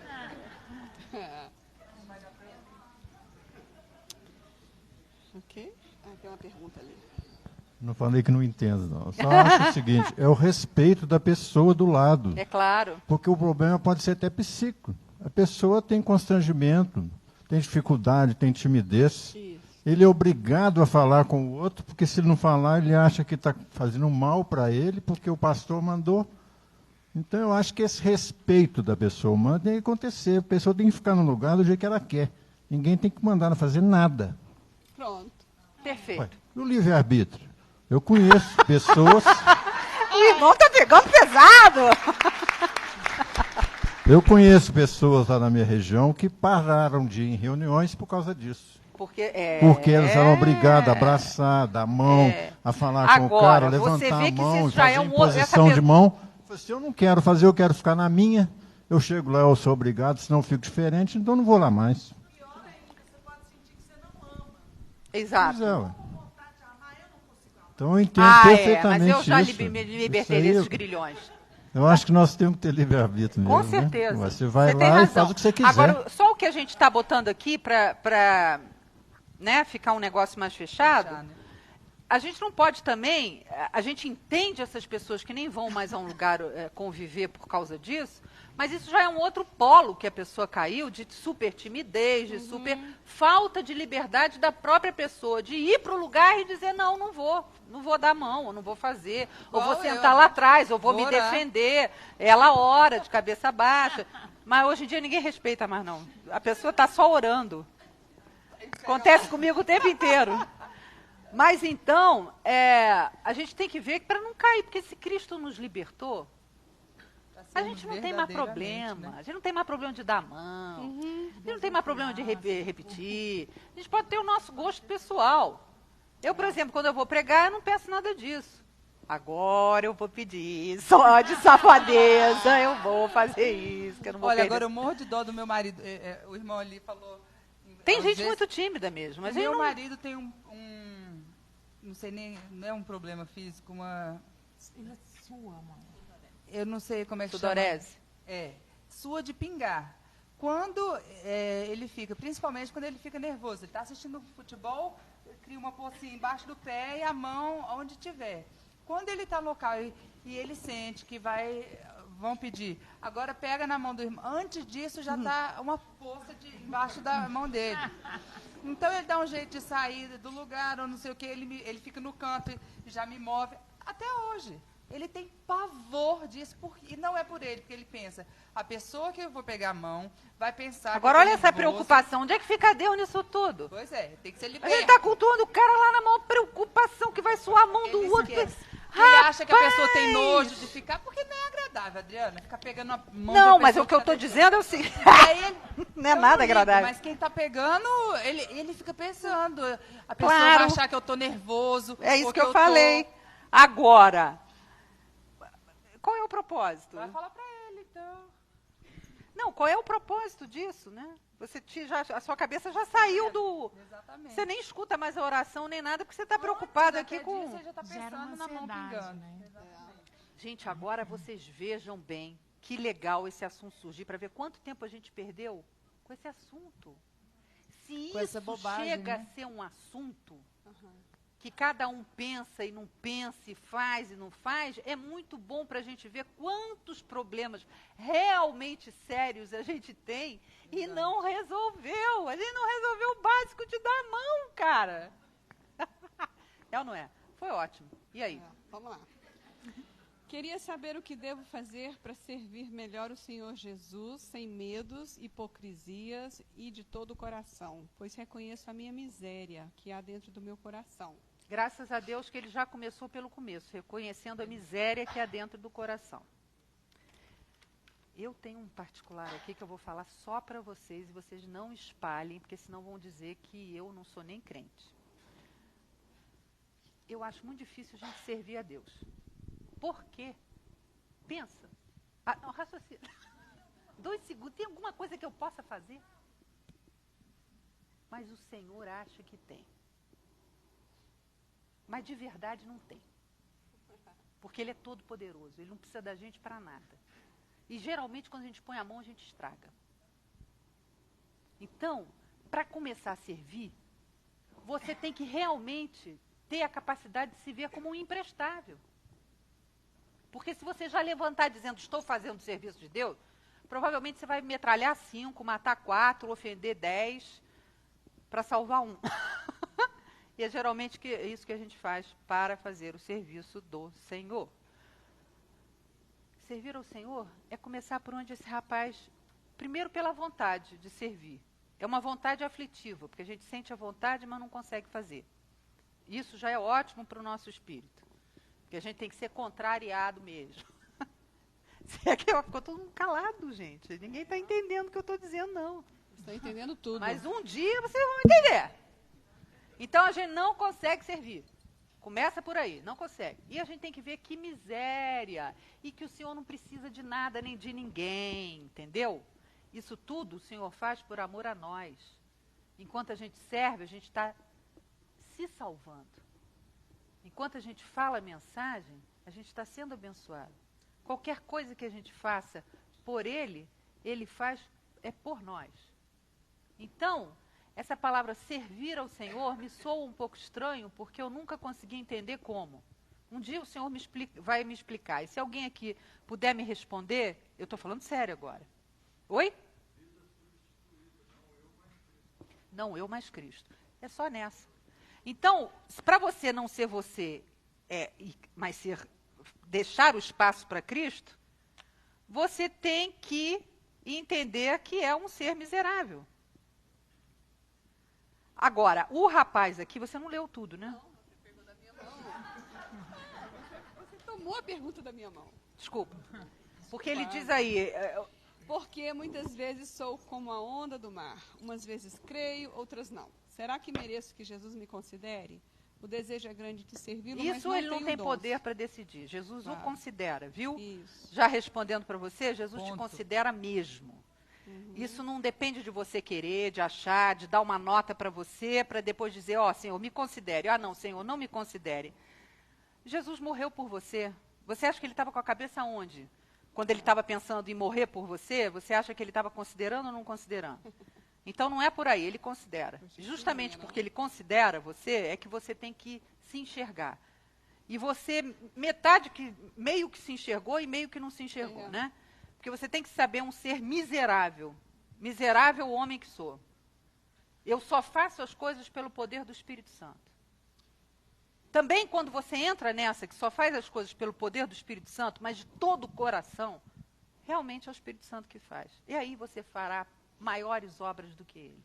Ok? Tem uma pergunta ali. Não falei que não entendo, não. Eu só acho o seguinte, é o respeito da pessoa do lado. É claro. Porque o problema pode ser até psíquico. A pessoa tem constrangimento, tem dificuldade, tem timidez. Isso. Ele é obrigado a falar com o outro, porque se ele não falar, ele acha que está fazendo mal para ele, porque o pastor mandou. Então, eu acho que esse respeito da pessoa humana tem que acontecer. A pessoa tem que ficar no lugar do jeito que ela quer. Ninguém tem que mandar ela fazer nada. Pronto. Perfeito. Ué, e o livre-arbítrio? Eu conheço pessoas... O irmão tá pegando pesado. Eu conheço pessoas lá na minha região que pararam de ir em reuniões por causa disso. Porque elas eram obrigadas a abraçar, dar a mão, a falar com o cara, levantar a mão, fazer imposição de mão. Eu falei assim, eu não quero fazer, eu quero ficar na minha. Eu chego lá, eu sou obrigado, senão eu fico diferente, então eu não vou lá mais. Exato. Pois é, ué. Então eu entendo perfeitamente mas eu já isso. me libertei Isso aí, desses grilhões. Eu acho que nós temos que ter livre-arbítrio mesmo. Com certeza. Né? Você vai tem lá razão. e faz o que você quiser. Agora, só o que a gente está botando aqui para né, ficar um negócio mais fechado, a gente não pode também, a gente entende essas pessoas que nem vão mais a um lugar conviver por causa disso, mas isso já é um outro polo que a pessoa caiu, de super timidez, de super falta de liberdade da própria pessoa, de ir para o lugar e dizer, não, não vou dar a mão, eu não vou fazer, ou vou sentar lá atrás, ou vou me defender, ela ora de cabeça baixa. Mas hoje em dia ninguém respeita mais, não. A pessoa está só orando. Acontece comigo o tempo inteiro. Mas então, a gente tem que ver para não cair, porque se Cristo nos libertou, a gente não tem mais problema. Né? A gente não tem mais problema de dar a mão. A gente não tem mais problema de repetir. A gente pode ter o nosso gosto pessoal. Eu, por exemplo, quando eu vou pregar, eu não peço nada disso. Agora eu vou pedir, só de safadeza eu vou fazer isso. Que eu não vou Olha, agora eu morro de dó do meu marido. O irmão ali falou... Tem gente muito tímida mesmo. Mas meu marido tem não sei nem, não é um problema físico, Ele sua, mãe. Eu não sei como é que sudorese. chama. Sua de pingar. Quando ele fica, principalmente quando ele fica nervoso, ele está assistindo futebol, cria uma pocinha embaixo do pé e a mão onde tiver. Quando ele está no local e ele sente que vão pedir, agora pega na mão do irmão. Antes disso já está uma poça embaixo da mão dele. Então ele dá um jeito de sair do lugar ou não sei o que, ele fica no canto e já me move. Até hoje. Ele tem pavor disso, e não é por ele, porque ele pensa, a pessoa que eu vou pegar a mão vai pensar... Agora olha essa preocupação, onde é que fica Deus nisso tudo? Pois é, tem que ser A liberto. gente está cultuando o cara lá na maior preocupação, que vai suar a mão do outro. Ele acha que a pessoa tem nojo de ficar, porque não é agradável, Adriana, ficar pegando a mão Não, da mas pessoa o que eu estou dizendo é o seguinte, não é nada agradável. Mas quem está pegando, ele fica pensando, a pessoa Claro. vai achar que eu estou nervoso. É isso que eu falei. Agora, qual é o propósito? Vai falar para ele, então. Não, qual é o propósito disso, né? A sua cabeça já saiu do... Exatamente. Você nem escuta mais a oração nem nada, porque você está preocupado aqui com... Você já está Gera pensando uma na mão ansiedade, pingando. né? Gente, agora vocês vejam bem que legal esse assunto surgir, para ver quanto tempo a gente perdeu com esse assunto. Se Com essa isso bobagem, chega né? a ser um assunto que cada um pensa e não pensa, e faz e não faz, é muito bom para a gente ver quantos problemas realmente sérios a gente tem e não resolveu. A gente não resolveu o básico de dar a mão, cara. É ou não é? Foi ótimo. E aí? Vamos lá. Queria saber o que devo fazer para servir melhor o Senhor Jesus, sem medos, hipocrisias e de todo o coração, pois reconheço a minha miséria que há dentro do meu coração. Graças a Deus que ele já começou pelo começo, reconhecendo a miséria que há dentro do coração. eu tenho um particular aqui que eu vou falar só para vocês e vocês não espalhem, porque senão vão dizer que eu não sou nem crente. Eu acho muito difícil a gente servir a Deus. Por quê? Pensa. Raciocínio. 2 segundos. Tem alguma coisa que eu possa fazer? Mas o Senhor acha que tem. Mas de verdade não tem. Porque Ele é todo poderoso. Ele não precisa da gente para nada. E geralmente quando a gente põe a mão, a gente estraga. Então, para começar a servir, você tem que realmente ter a capacidade de se ver como um imprestável. Porque se você já levantar dizendo, estou fazendo o serviço de Deus, provavelmente você vai metralhar 5, matar 4, ofender 10, para salvar 1. E é geralmente isso que a gente faz para fazer o serviço do Senhor. Servir ao Senhor é começar por onde esse rapaz, primeiro pela vontade de servir. É uma vontade aflitiva, porque a gente sente a vontade, mas não consegue fazer. Isso já é ótimo para o nosso espírito. Porque a gente tem que ser contrariado mesmo. Ficou todo mundo calado, gente. Ninguém está entendendo o que eu estou dizendo, não. Está entendendo tudo. Mas um dia vocês vão entender. Então a gente não consegue servir. Começa por aí, não consegue. E a gente tem que ver que miséria. E que o Senhor não precisa de nada nem de ninguém, entendeu? Isso tudo o Senhor faz por amor a nós. Enquanto a gente serve, a gente está se salvando. Enquanto a gente fala a mensagem, a gente está sendo abençoado. Qualquer coisa que a gente faça por Ele, Ele faz por nós. Então, essa palavra servir ao Senhor me soa um pouco estranho, porque eu nunca consegui entender como. Um dia o Senhor vai me explicar. E se alguém aqui puder me responder, eu estou falando sério agora. Oi? Não, eu mais Cristo. É só nessa. Então, para você não ser você, mas deixar o espaço para Cristo, você tem que entender que é um ser miserável. Agora, o rapaz aqui, você não leu tudo, né? Não, você pegou da minha mão. Você tomou a pergunta da minha mão. Desculpa. Porque ele diz aí... Porque muitas vezes sou como a onda do mar. Umas vezes creio, outras não. Será que mereço que Jesus me considere? O desejo é grande de servi-lo, mas Isso ele não tem poder para decidir. Jesus o considera, viu? Isso. Já respondendo para você, Jesus te Ponto. considera mesmo. Isso não depende de você querer, de achar, de dar uma nota para você, para depois dizer, Senhor, me considere. Não, Senhor, não me considere. Jesus morreu por você. Você acha que ele estava com a cabeça onde? Quando ele estava pensando em morrer por você, você acha que ele estava considerando ou não considerando? Então não é por aí, ele considera. Justamente porque ele considera você, é que você tem que se enxergar. E você, meio que se enxergou e meio que não se enxergou, né? Porque você tem que saber um ser miserável. Miserável homem que sou. Eu só faço as coisas pelo poder do Espírito Santo. Também quando você entra nessa, que só faz as coisas pelo poder do Espírito Santo, mas de todo o coração, realmente é o Espírito Santo que faz. E aí você fará maiores obras do que ele.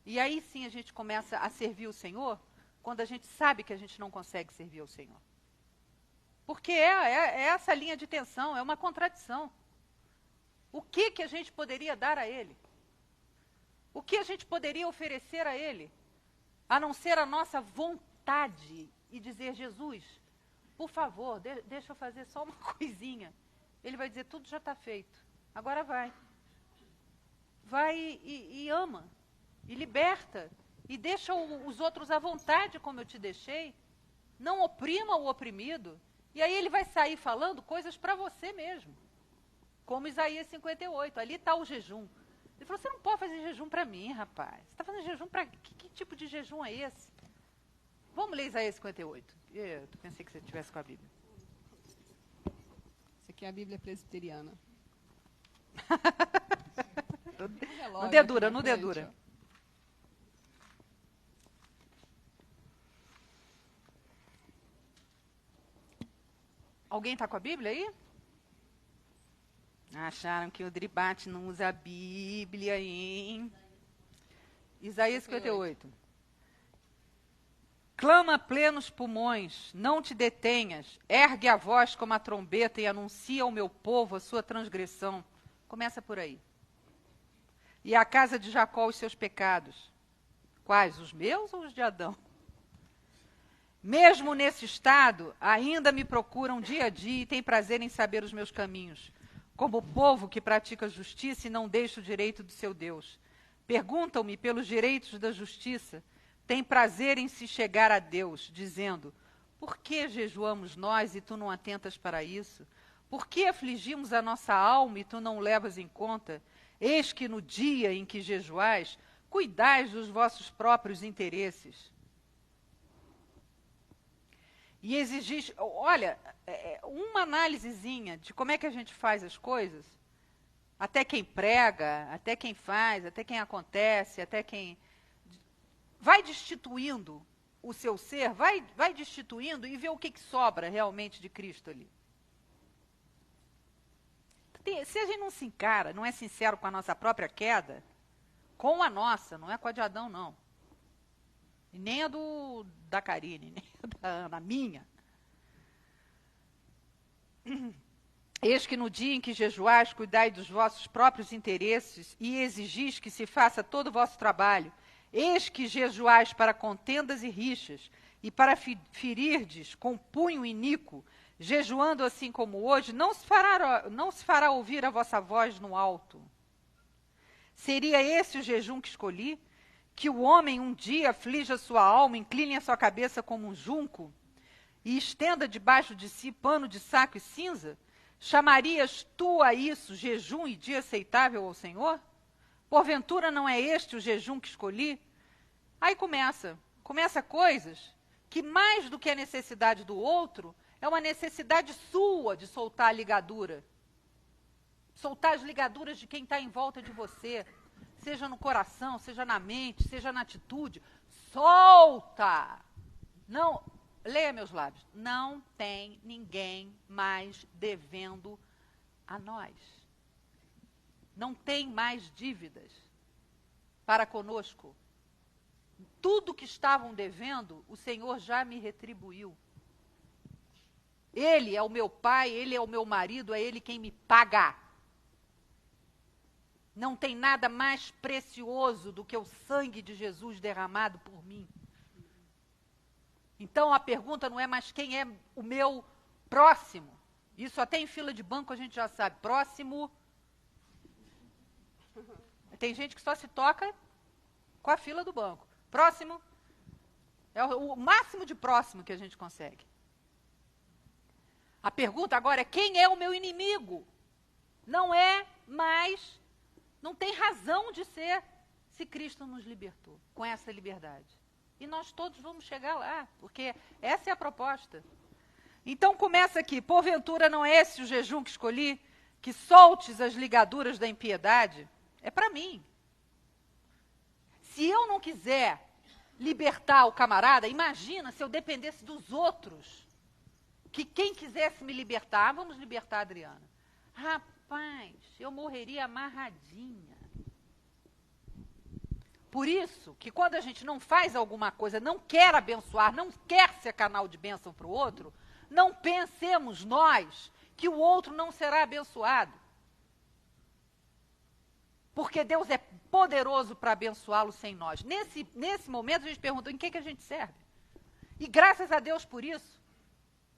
E aí sim a gente começa a servir o Senhor, quando a gente sabe que a gente não consegue servir ao Senhor. Porque é essa linha de tensão, é uma contradição. O que a gente poderia dar a Ele? O que a gente poderia oferecer a Ele? A não ser a nossa vontade e dizer, Jesus, por favor, deixa eu fazer só uma coisinha. Ele vai dizer, tudo já está feito. Agora vai. Vai e ama. E liberta. E deixa os outros à vontade, como eu te deixei. Não oprima o oprimido. E aí ele vai sair falando coisas para você mesmo. Como Isaías 58. Ali está o jejum. Ele falou, você não pode fazer jejum para mim, rapaz. Você está fazendo jejum para... Que tipo de jejum é esse? Vamos ler Isaías 58. Eu pensei que você estivesse com a Bíblia. Isso aqui é a Bíblia presbiteriana. Não dedura, não dedura. Alguém está com a Bíblia aí? Acharam que o Dribate não usa a Bíblia, hein? Isaías 58. Clama a plenos pulmões, não te detenhas, ergue a voz como a trombeta e anuncia ao meu povo a sua transgressão. Começa por aí. E a casa de Jacó os seus pecados. Quais? Os meus ou os de Adão? Mesmo nesse estado, ainda me procuram dia a dia e têm prazer em saber os meus caminhos, como o povo que pratica justiça e não deixa o direito do seu Deus. Perguntam-me pelos direitos da justiça, têm prazer em se chegar a Deus, dizendo: por que jejuamos nós e tu não atentas para isso? Por que afligimos a nossa alma e tu não levas em conta? Eis que no dia em que jejuais, cuidais dos vossos próprios interesses. E exigis, olha, uma análisezinha de como é que a gente faz as coisas, até quem prega, até quem faz, até quem acontece, até quem... vai destituindo o seu ser, vai destituindo e vê o que sobra realmente de Cristo ali. Se a gente não se encara, não é sincero com a nossa própria queda, com a nossa, não é com a de Adão, não. E nem a da Karine, nem a da Ana, a minha. Eis que no dia em que jejuais, cuidai dos vossos próprios interesses e exigis que se faça todo o vosso trabalho. Eis que jejuais para contendas e rixas, e para ferirdes com punho iníquo, jejuando assim como hoje, não se fará ouvir a vossa voz no alto. Seria esse o jejum que escolhi? Que o homem um dia aflija sua alma, incline a sua cabeça como um junco, e estenda debaixo de si pano de saco e cinza? Chamarias tu a isso jejum e dia aceitável ao Senhor? Porventura não é este o jejum que escolhi? Aí começa coisas que mais do que a necessidade do outro, é uma necessidade sua de soltar a ligadura. Soltar as ligaduras de quem está em volta de você. Seja no coração, seja na mente, seja na atitude. Solta! Não, leia meus lábios. Não tem ninguém mais devendo a nós. Não tem mais dívidas para conosco. Tudo que estavam devendo, o Senhor já me retribuiu. Ele é o meu pai, ele é o meu marido, é ele quem me paga. Não tem nada mais precioso do que o sangue de Jesus derramado por mim. Então a pergunta não é mais quem é o meu próximo. Isso até em fila de banco a gente já sabe. Próximo. Tem gente que só se toca com a fila do banco. Próximo. É o máximo de próximo que a gente consegue. A pergunta agora é quem é o meu inimigo? Não é mais... Não tem razão de ser se Cristo nos libertou com essa liberdade. E nós todos vamos chegar lá, porque essa é a proposta. Então começa aqui, porventura não é esse o jejum que escolhi, que soltes as ligaduras da impiedade? É para mim. Se eu não quiser libertar o camarada, imagina se eu dependesse dos outros, que quem quisesse me libertar, vamos libertar a Adriana. Rapaz, eu morreria amarradinha. Por isso, que quando a gente não faz alguma coisa, não quer abençoar, não quer ser canal de bênção para o outro, não pensemos nós que o outro não será abençoado. Porque Deus é poderoso para abençoá-lo sem nós. Nesse momento, a gente pergunta, em que a gente serve? E graças a Deus por isso.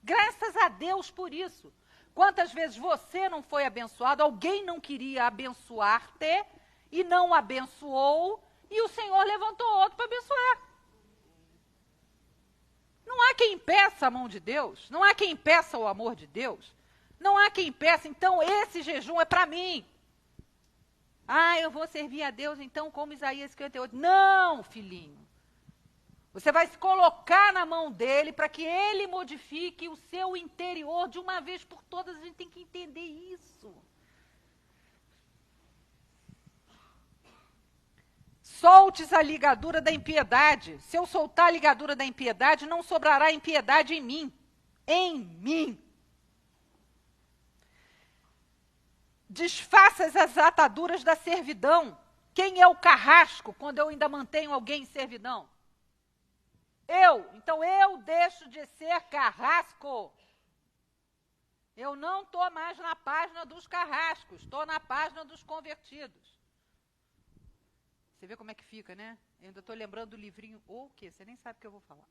Graças a Deus por isso. Quantas vezes você não foi abençoado, alguém não queria abençoar-te e não abençoou, e o Senhor levantou outro para abençoar. Não há quem impeça a mão de Deus, não há quem impeça o amor de Deus, não há quem impeça, então esse jejum é para mim. Ah, eu vou servir a Deus então como Isaías 58. Não, filhinho. Você vai se colocar na mão dele para que ele modifique o seu interior de uma vez por todas. A gente tem que entender isso. Soltes a ligadura da impiedade. Se eu soltar a ligadura da impiedade, não sobrará impiedade em mim. Em mim. Desfaças as ataduras da servidão. Quem é o carrasco quando eu ainda mantenho alguém em servidão? Então eu deixo de ser carrasco. Eu não estou mais na página dos carrascos, estou na página dos convertidos. Você vê como é que fica, né? Eu ainda estou lembrando do livrinho, ou o quê? Você nem sabe o que eu vou falar.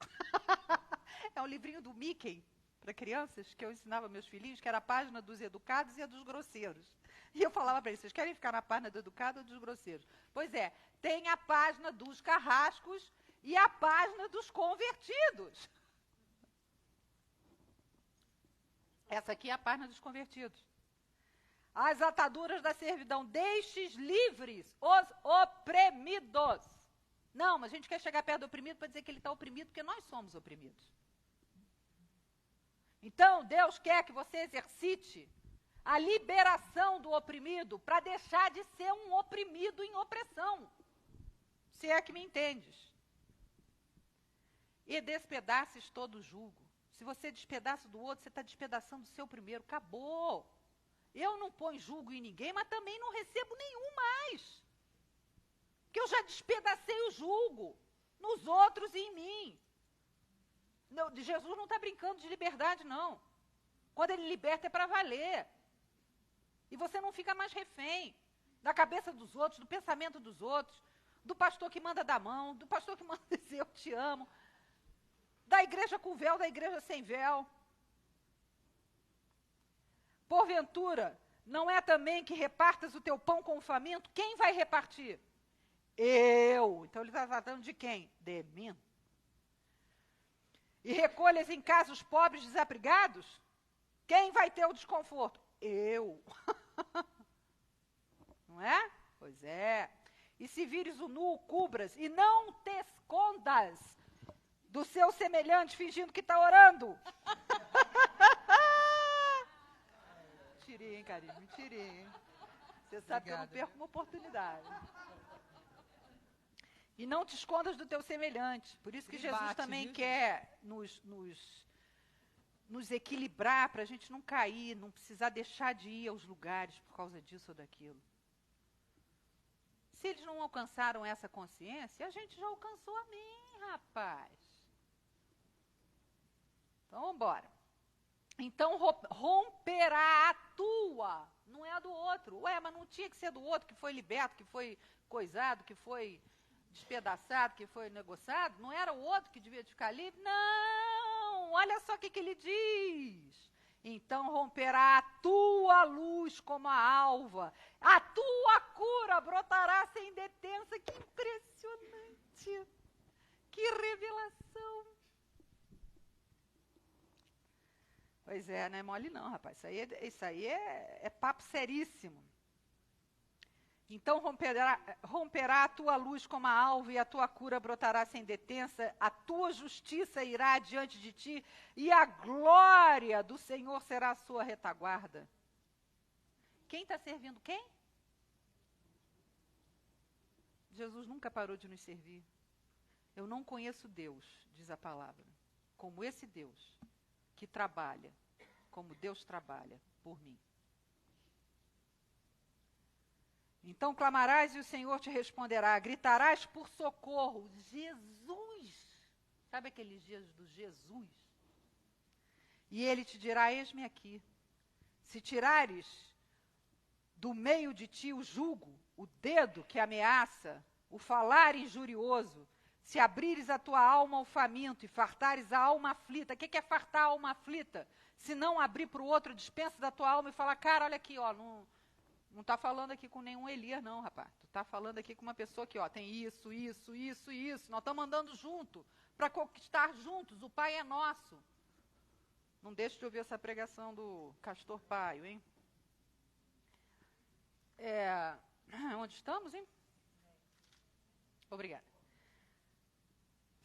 É um livrinho do Mickey, para crianças, que eu ensinava meus filhinhos, que era a página dos educados e a dos grosseiros. E eu falava para eles, vocês querem ficar na página do educado ou dos grosseiros? Pois é, tem a página dos carrascos e a página dos convertidos. Essa aqui é a página dos convertidos. As ataduras da servidão, deixes livres os oprimidos. Não, mas a gente quer chegar perto do oprimido para dizer que ele está oprimido, porque nós somos oprimidos. Então, Deus quer que você exercite a liberação do oprimido para deixar de ser um oprimido em opressão. Se é que me entendes. E despedaces todo julgo. Se você despedaça do outro, você está despedaçando o seu primeiro. Acabou. Eu não ponho julgo em ninguém, mas também não recebo nenhum mais. Porque eu já despedacei o julgo nos outros e em mim. Não, Jesus não está brincando de liberdade, não. Quando ele liberta é para valer. E você não fica mais refém da cabeça dos outros, do pensamento dos outros, do pastor que manda dar mão, do pastor que manda dizer eu te amo, da igreja com véu, da igreja sem véu. Porventura, não é também que repartas o teu pão com o faminto? Quem vai repartir? Eu. Então ele está tratando de quem? De mim. E recolhas em casa os pobres desabrigados? Quem vai ter o desconforto? Eu. Não é? Pois é. E se vires o nu, cubras, e não te escondas do seu semelhante fingindo que está orando. Mentirinha, hein, Karine? Mentirinha, hein? Você sabe que eu não perco uma oportunidade. E não te escondas do teu semelhante. Por isso que Jesus também quer nos equilibrar para a gente não cair, não precisar deixar de ir aos lugares por causa disso ou daquilo. Se eles não alcançaram essa consciência, a gente já alcançou. Amém, rapaz. Então, vamos embora. Então, romperá a tua, não é a do outro. Ué, mas não tinha que ser do outro que foi liberto, que foi coisado, que foi despedaçado, que foi negociado? Não era o outro que devia ficar livre? Não! Olha só o que ele diz. Então romperá a tua luz como a alva, a tua cura brotará sem detença. Que impressionante! Que revelação! Pois é, não é mole não, rapaz. Isso aí é papo seríssimo. Então romperá a tua luz como a alva e a tua cura brotará sem detença, a tua justiça irá diante de ti e a glória do Senhor será a sua retaguarda. Quem está servindo quem? Jesus nunca parou de nos servir. Eu não conheço Deus, diz a palavra, como esse Deus que trabalha, como Deus trabalha por mim. Então clamarás e o Senhor te responderá, gritarás por socorro. Jesus! Sabe aqueles dias do Jesus? E ele te dirá, eis-me aqui. Se tirares do meio de ti o jugo, o dedo que ameaça, o falar injurioso, se abrires a tua alma ao faminto e fartares a alma aflita. O que é fartar a alma aflita? Se não abrir para o outro a dispensa da tua alma e falar, cara, olha aqui, ó, não está falando aqui com nenhum Elias, não, rapaz. Tu está falando aqui com uma pessoa que, ó, tem isso, isso, isso e isso. Nós estamos andando junto, para conquistar juntos. O Pai é nosso. Não deixe de ouvir essa pregação do Castor Paio, hein? Onde estamos, hein? Obrigada.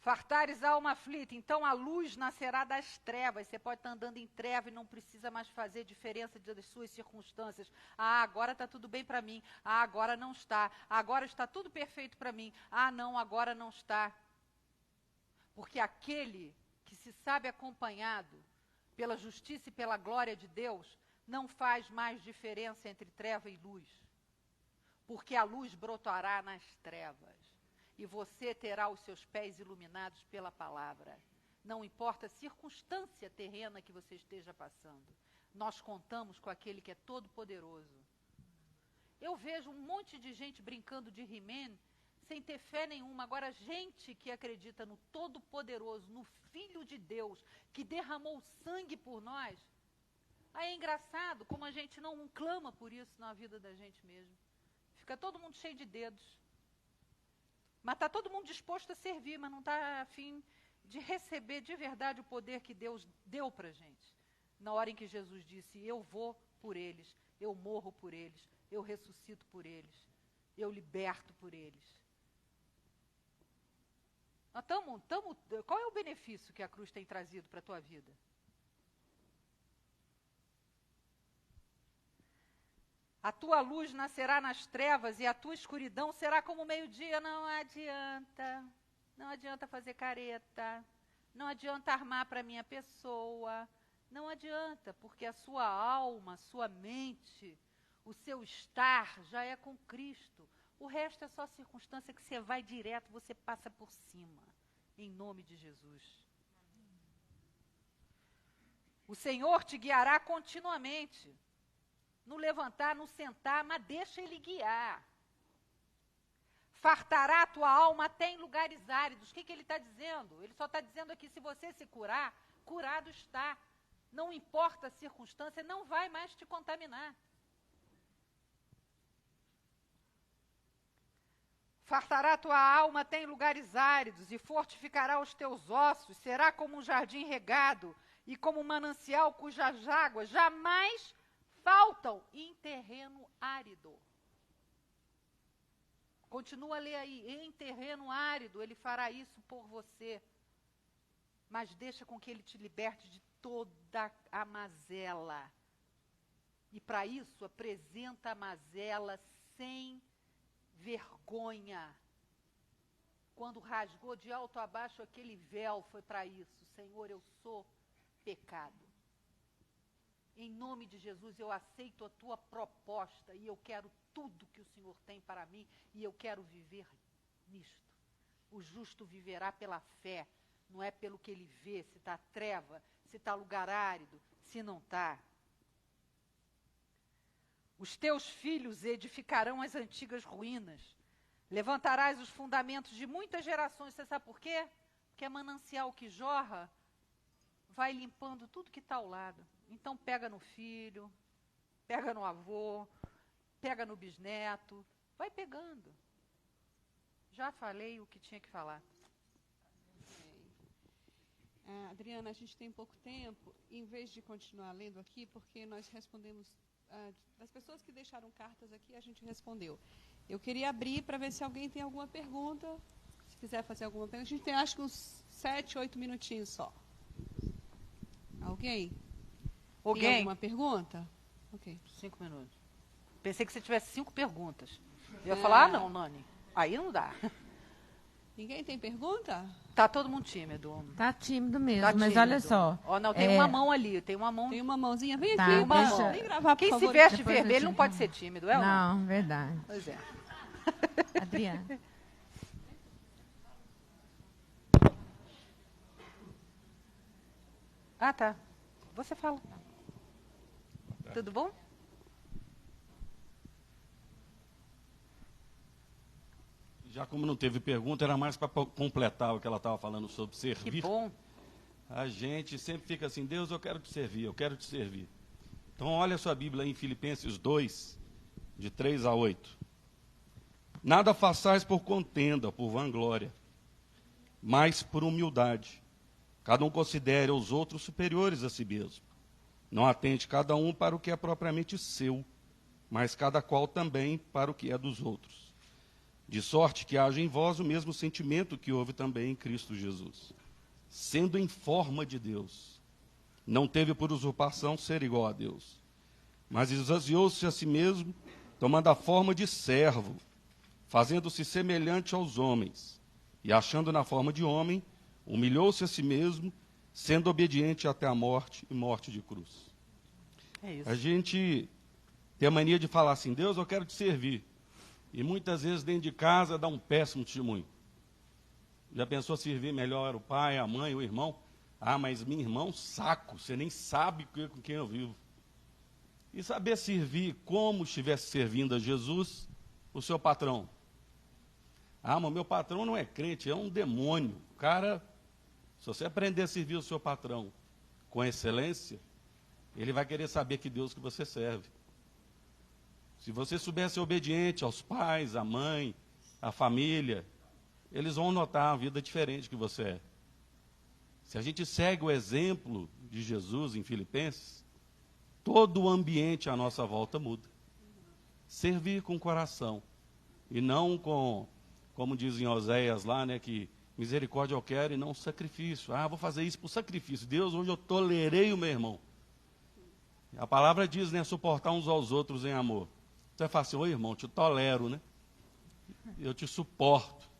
Fartares a alma aflita, então a luz nascerá das trevas. Você pode estar andando em treva e não precisa mais fazer diferença das suas circunstâncias. Ah, agora está tudo bem para mim. Ah, agora não está. Agora está tudo perfeito para mim. Ah, não, agora não está. Porque aquele que se sabe acompanhado pela justiça e pela glória de Deus, não faz mais diferença entre treva e luz. Porque a luz brotará nas trevas. e você terá os seus pés iluminados pela palavra. Não importa a circunstância terrena que você esteja passando. Nós contamos com aquele que é todo-poderoso. Eu vejo um monte de gente brincando de He-Man sem ter fé nenhuma. Agora, gente que acredita no Todo-Poderoso, no Filho de Deus, que derramou sangue por nós, aí é engraçado como a gente não clama por isso na vida da gente mesmo. Fica todo mundo cheio de dedos. Mas está todo mundo disposto a servir, mas não está a fim de receber de verdade o poder que Deus deu para a gente. Na hora em que Jesus disse, eu vou por eles, eu morro por eles, eu ressuscito por eles, eu liberto por eles. Nós qual é o benefício que a cruz tem trazido para a tua vida? A tua luz nascerá nas trevas e a tua escuridão será como o meio-dia. Não adianta fazer careta, não adianta armar para a minha pessoa, não adianta, porque a sua alma, a sua mente, o seu estar já é com Cristo. O resto é só circunstância que você vai direto, você passa por cima, em nome de Jesus. O Senhor te guiará continuamente, no levantar, no sentar, mas deixa Ele guiar. Fartará a tua alma até em lugares áridos. O que Ele está dizendo? Ele só está dizendo aqui, se você se curar, curado está. Não importa a circunstância, não vai mais te contaminar. Fartará a tua alma até em lugares áridos e fortificará os teus ossos. Será como um jardim regado e como um manancial cujas águas jamais faltam em terreno árido. Continua a ler aí. Em terreno árido, Ele fará isso por você. Mas deixa com que Ele te liberte de toda a mazela. E para isso, apresenta a mazela sem vergonha. Quando rasgou de alto a baixo aquele véu, foi para isso. Senhor, eu sou pecado. Em nome de Jesus, eu aceito a tua proposta e eu quero tudo que o Senhor tem para mim e eu quero viver nisto. O justo viverá pela fé, não é pelo que ele vê, se está treva, se está lugar árido, se não está. Os teus filhos edificarão as antigas ruínas, levantarás os fundamentos de muitas gerações. Você sabe por quê? Porque é manancial que jorra, vai limpando tudo que está ao lado. Então pega no filho, pega no avô, pega no bisneto, vai pegando. Já falei o que tinha que falar. Adriana, a gente tem pouco tempo, em vez de continuar lendo aqui, porque nós respondemos, das pessoas que deixaram cartas aqui, a gente respondeu. Eu queria abrir para ver se alguém tem alguma pergunta, se quiser fazer alguma pergunta. A gente tem acho que uns 7, 8 minutinhos só. Alguém? Tem alguma pergunta? Ok. 5 minutos. Pensei que você tivesse 5 perguntas. Eu ia falar, não, Nani. Aí não dá. Ninguém tem pergunta? Tá todo mundo tímido. Tá tímido mesmo, Tá mas tímido. olha só. Ó, não, tem uma mão ali, tem uma mão. Tem uma mãozinha. Vem Tá, aqui, uma deixa- mão. Vem gravar, por Quem favor. se veste Depois eu vermelho te não pode falo. ser tímido, é ou não? Não, verdade. Pois é. Adriana. Ah, tá. Você fala. Tudo bom? Já como não teve pergunta, era mais para completar o que ela estava falando sobre Que servir. bom. A gente sempre fica assim, Deus, eu quero te servir, eu quero te servir. Então, olha a sua Bíblia aí em Filipenses 2, de 3 a 8. Nada façais por contenda, por vanglória, mas por humildade. Cada um considere os outros superiores a si mesmo. Não atente cada um para o que é propriamente seu, mas cada qual também para o que é dos outros. De sorte que haja em vós o mesmo sentimento que houve também em Cristo Jesus. Sendo em forma de Deus, não teve por usurpação ser igual a Deus, mas esvaziou-se a si mesmo, tomando a forma de servo, fazendo-se semelhante aos homens, e achando na forma de homem, humilhou-se a si mesmo, sendo obediente até a morte e morte de cruz. É isso. A gente tem a mania de falar assim, Deus, eu quero te servir. E muitas vezes dentro de casa dá um péssimo testemunho. Já pensou servir melhor o pai, a mãe, o irmão? Ah, mas meu irmão, saco, você nem sabe com quem eu vivo. E saber servir como estivesse servindo a Jesus, o seu patrão. Ah, mas meu patrão não é crente, é um demônio. Cara, se você aprender a servir o seu patrão com excelência, ele vai querer saber que Deus que você serve. Se você souber ser obediente aos pais, à mãe, à família, eles vão notar a vida diferente que você é. Se a gente segue o exemplo de Jesus em Filipenses, todo o ambiente à nossa volta muda. Servir com coração. E não com, como dizem Oséias lá, né, que misericórdia eu quero e não sacrifício. Ah, vou fazer isso por sacrifício. Deus, hoje eu tolerei o meu irmão. A palavra diz, né, suportar uns aos outros em amor. Você fala assim, ô irmão, te tolero, né? Eu te suporto.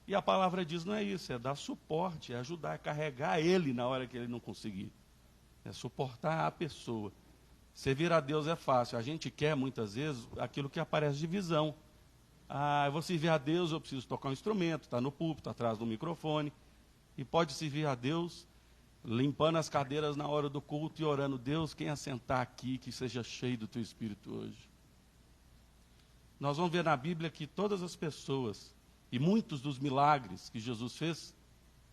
E a palavra diz, não é isso, é dar suporte, é ajudar a carregar ele na hora que ele não conseguir. É suportar a pessoa. Servir a Deus é fácil. A gente quer, muitas vezes, aquilo que aparece de visão. Ah, eu vou servir a Deus, eu preciso tocar um instrumento, estar no púlpito, atrás do microfone. E pode servir a Deus limpando as cadeiras na hora do culto e orando, Deus, quem assentar aqui, que seja cheio do teu Espírito hoje. Nós vamos ver na Bíblia que todas as pessoas, e muitos dos milagres que Jesus fez,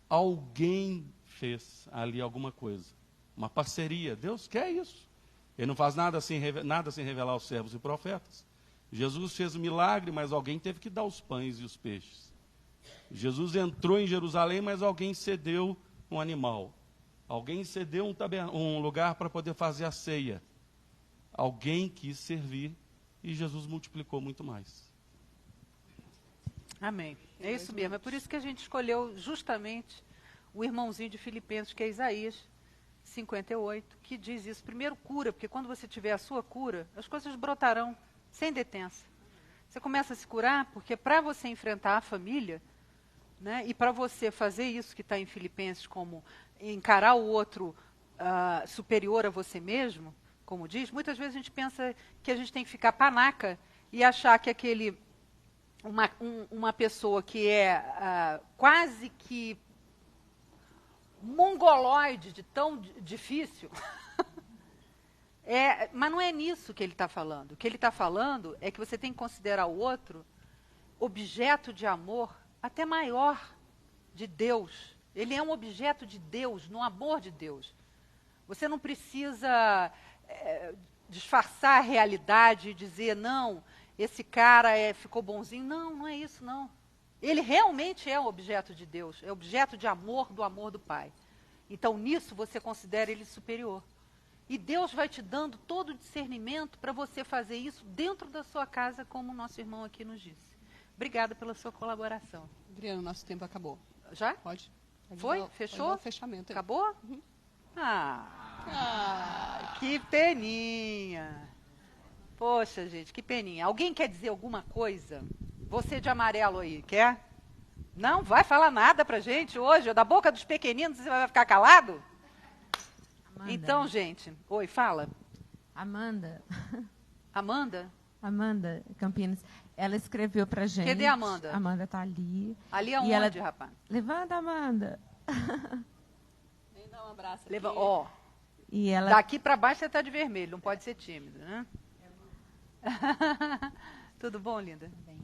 alguém fez ali alguma coisa. Uma parceria. Deus quer isso. Ele não faz nada sem revelar aos servos e profetas. Jesus fez um milagre, mas alguém teve que dar os pães e os peixes. Jesus entrou em Jerusalém, mas alguém cedeu um animal. Alguém cedeu um lugar para poder fazer a ceia. Alguém quis servir e Jesus multiplicou muito mais. Amém. É isso mesmo. É por isso que a gente escolheu justamente o irmãozinho de Filipenses, que é Isaías 58, que diz isso. Primeiro cura, porque quando você tiver a sua cura, as coisas brotarão sem detença. Você começa a se curar, porque para você enfrentar a família, né, e para você fazer isso que está em Filipenses, como encarar o outro superior a você mesmo, como diz, muitas vezes a gente pensa que a gente tem que ficar panaca e achar que uma pessoa que é quase que mongoloide, de tão difícil, mas não é nisso que ele está falando. O que ele está falando é que você tem que considerar o outro objeto de amor até maior de Deus. Ele é um objeto de Deus, no amor de Deus. Você não precisa disfarçar a realidade e dizer, não, esse cara ficou bonzinho. Não, não é isso, não. Ele realmente é um objeto de Deus, é objeto de amor do Pai. Então, nisso, você considera ele superior. E Deus vai te dando todo o discernimento para você fazer isso dentro da sua casa, como o nosso irmão aqui nos disse. Obrigada pela sua colaboração. Adriana, nosso tempo acabou. Já? Pode. Foi? Fechou? Pode dar o fechamento aí. Acabou? Uhum. Que peninha. Poxa, gente, que peninha. Alguém quer dizer alguma coisa? Você de amarelo aí, quer? Não vai falar nada pra gente hoje? Da boca dos pequeninos você vai ficar calado? Amanda. Então, gente. Oi, fala. Amanda. Amanda? Amanda Campinas. Ela escreveu pra gente. Cadê a Amanda? Amanda tá ali. Ali aonde, rapaz? Levanta, Amanda. Vem dar um abraço Leva, aqui. ó. E ela... Daqui pra baixo você tá de vermelho, não pode ser tímido, né? Tudo bom, linda? Tudo bem.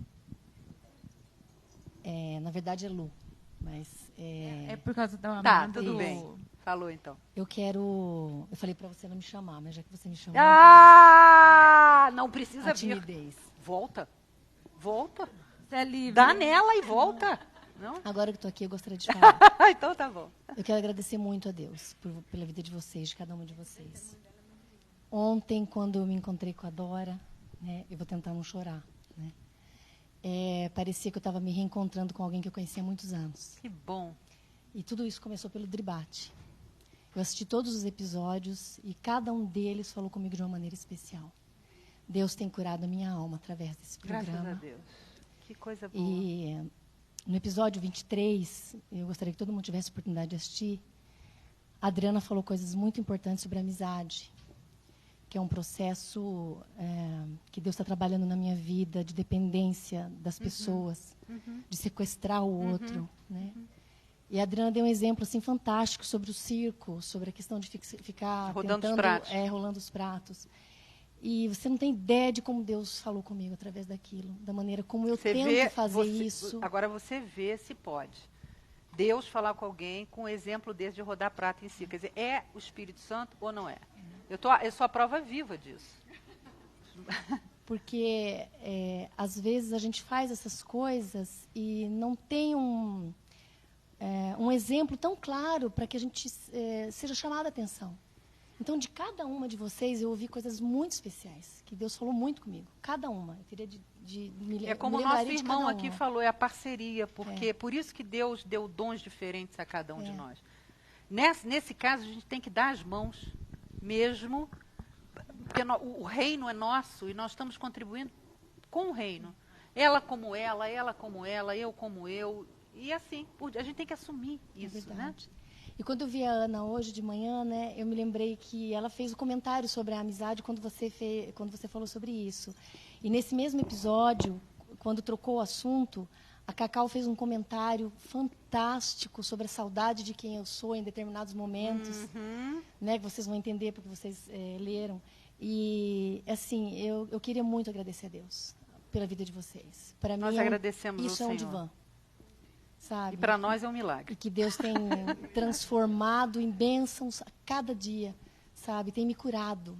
Na verdade é Lu, mas... É por causa da Amanda. Tá, tudo bem. Falou, então. Eu falei pra você não me chamar, mas já que você me chamou... Não precisa a vir. timidez. Volta. Volta. Você é livre. Dá nela e volta. Não? Agora que eu tô aqui, eu gostaria de falar. Então tá bom. Eu quero agradecer muito a Deus pela vida de vocês, de cada um de vocês. Ontem, quando eu me encontrei com a Dora, né, eu vou tentar não chorar, né, parecia que eu estava me reencontrando com alguém que eu conhecia há muitos anos. Que bom. E tudo isso começou pelo Dribate. Eu assisti todos os episódios e cada um deles falou comigo de uma maneira especial. Deus tem curado a minha alma através desse programa. Graças a Deus. Que coisa boa. E no episódio 23, eu gostaria que todo mundo tivesse a oportunidade de assistir, a Adriana falou coisas muito importantes sobre a amizade, que é um processo que Deus está trabalhando na minha vida, de dependência das pessoas, de sequestrar o outro, né? E a Adriana deu um exemplo assim, fantástico sobre o circo, sobre a questão de ficar Rodando tentando, os pratos. rolando os pratos. E você não tem ideia de como Deus falou comigo através daquilo, da maneira como eu tento fazer isso. Agora você vê se pode. Deus falar com alguém com um exemplo desse de rodar prato em si. Quer dizer, é o Espírito Santo ou não é? Eu sou a prova viva disso. Porque, às vezes, a gente faz essas coisas e não tem um exemplo tão claro para que a gente seja chamada a atenção. Então, de cada uma de vocês, eu ouvi coisas muito especiais, que Deus falou muito comigo. Cada uma. Eu queria me É como o nosso irmão aqui falou, é a parceria, porque por isso que Deus deu dons diferentes a cada um de nós. Nesse caso, a gente tem que dar as mãos mesmo, porque o reino é nosso e nós estamos contribuindo com o reino. Ela como ela, eu como eu. E assim, a gente tem que assumir isso, né? E quando eu vi a Ana hoje de manhã, né, eu me lembrei que ela fez um comentário sobre a amizade quando você falou sobre isso. E nesse mesmo episódio, quando trocou o assunto, a Cacau fez um comentário fantástico sobre a saudade de quem eu sou em determinados momentos, né, que vocês vão entender porque vocês leram. E, assim, eu queria muito agradecer a Deus pela vida de vocês. Para mim, agradecemos isso ao é um Senhor. divã. Sabe? E para nós é um milagre. E que Deus tem transformado em bênçãos a cada dia, sabe? Tem me curado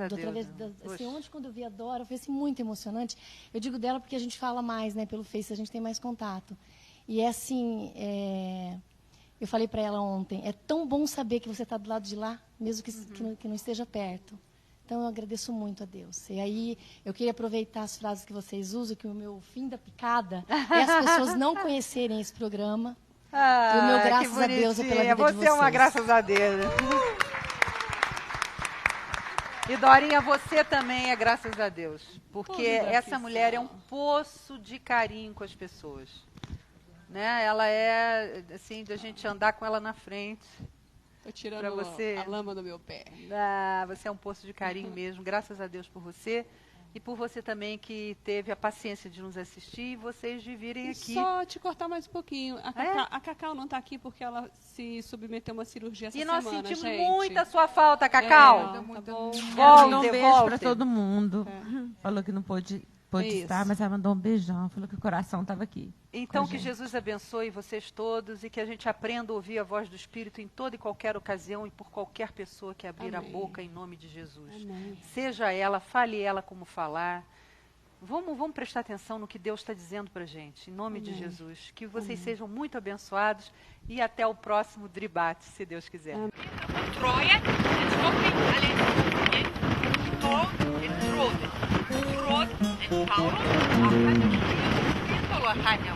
através assim, ontem quando eu vi a Dora, foi assim, muito emocionante. Eu digo dela porque a gente fala mais, né, pelo Face, a gente tem mais contato. E é assim, eu falei para ela ontem, é tão bom saber que você está do lado de lá, mesmo que não esteja perto. Então, eu agradeço muito a Deus. E aí, eu queria aproveitar as frases que vocês usam, que o meu fim da picada é as pessoas não conhecerem esse programa. E o meu graças a Deus é pela vida de vocês. Você é uma graças a Deus. E, Dorinha, você também é graças a Deus. Porque essa mulher é um poço de carinho com as pessoas. Né? Ela é, assim, da gente andar com ela na frente. Estou tirando a lama do meu pé. Você é um poço de carinho mesmo. Graças a Deus por você. E por você também que teve a paciência de nos assistir e vocês de virem aqui. Só te cortar mais um pouquinho. A Cacau não está aqui porque ela se submeteu a uma cirurgia essa semana, gente. E nós sentimos gente. muita sua falta, Cacau. Tá bom. Volte, um beijo para todo mundo. Falou que não pôde estar, mas ela mandou um beijão. Falou que o coração estava aqui. Então, que Jesus abençoe vocês todos e que a gente aprenda a ouvir a voz do Espírito em toda e qualquer ocasião e por qualquer pessoa que abrir a boca em nome de Jesus. Amém. Seja ela, fale ela como falar. Vamos prestar atenção no que Deus está dizendo para a gente, em nome de Jesus. Que vocês sejam muito abençoados e até o próximo Dribate, se Deus quiser. Hanya.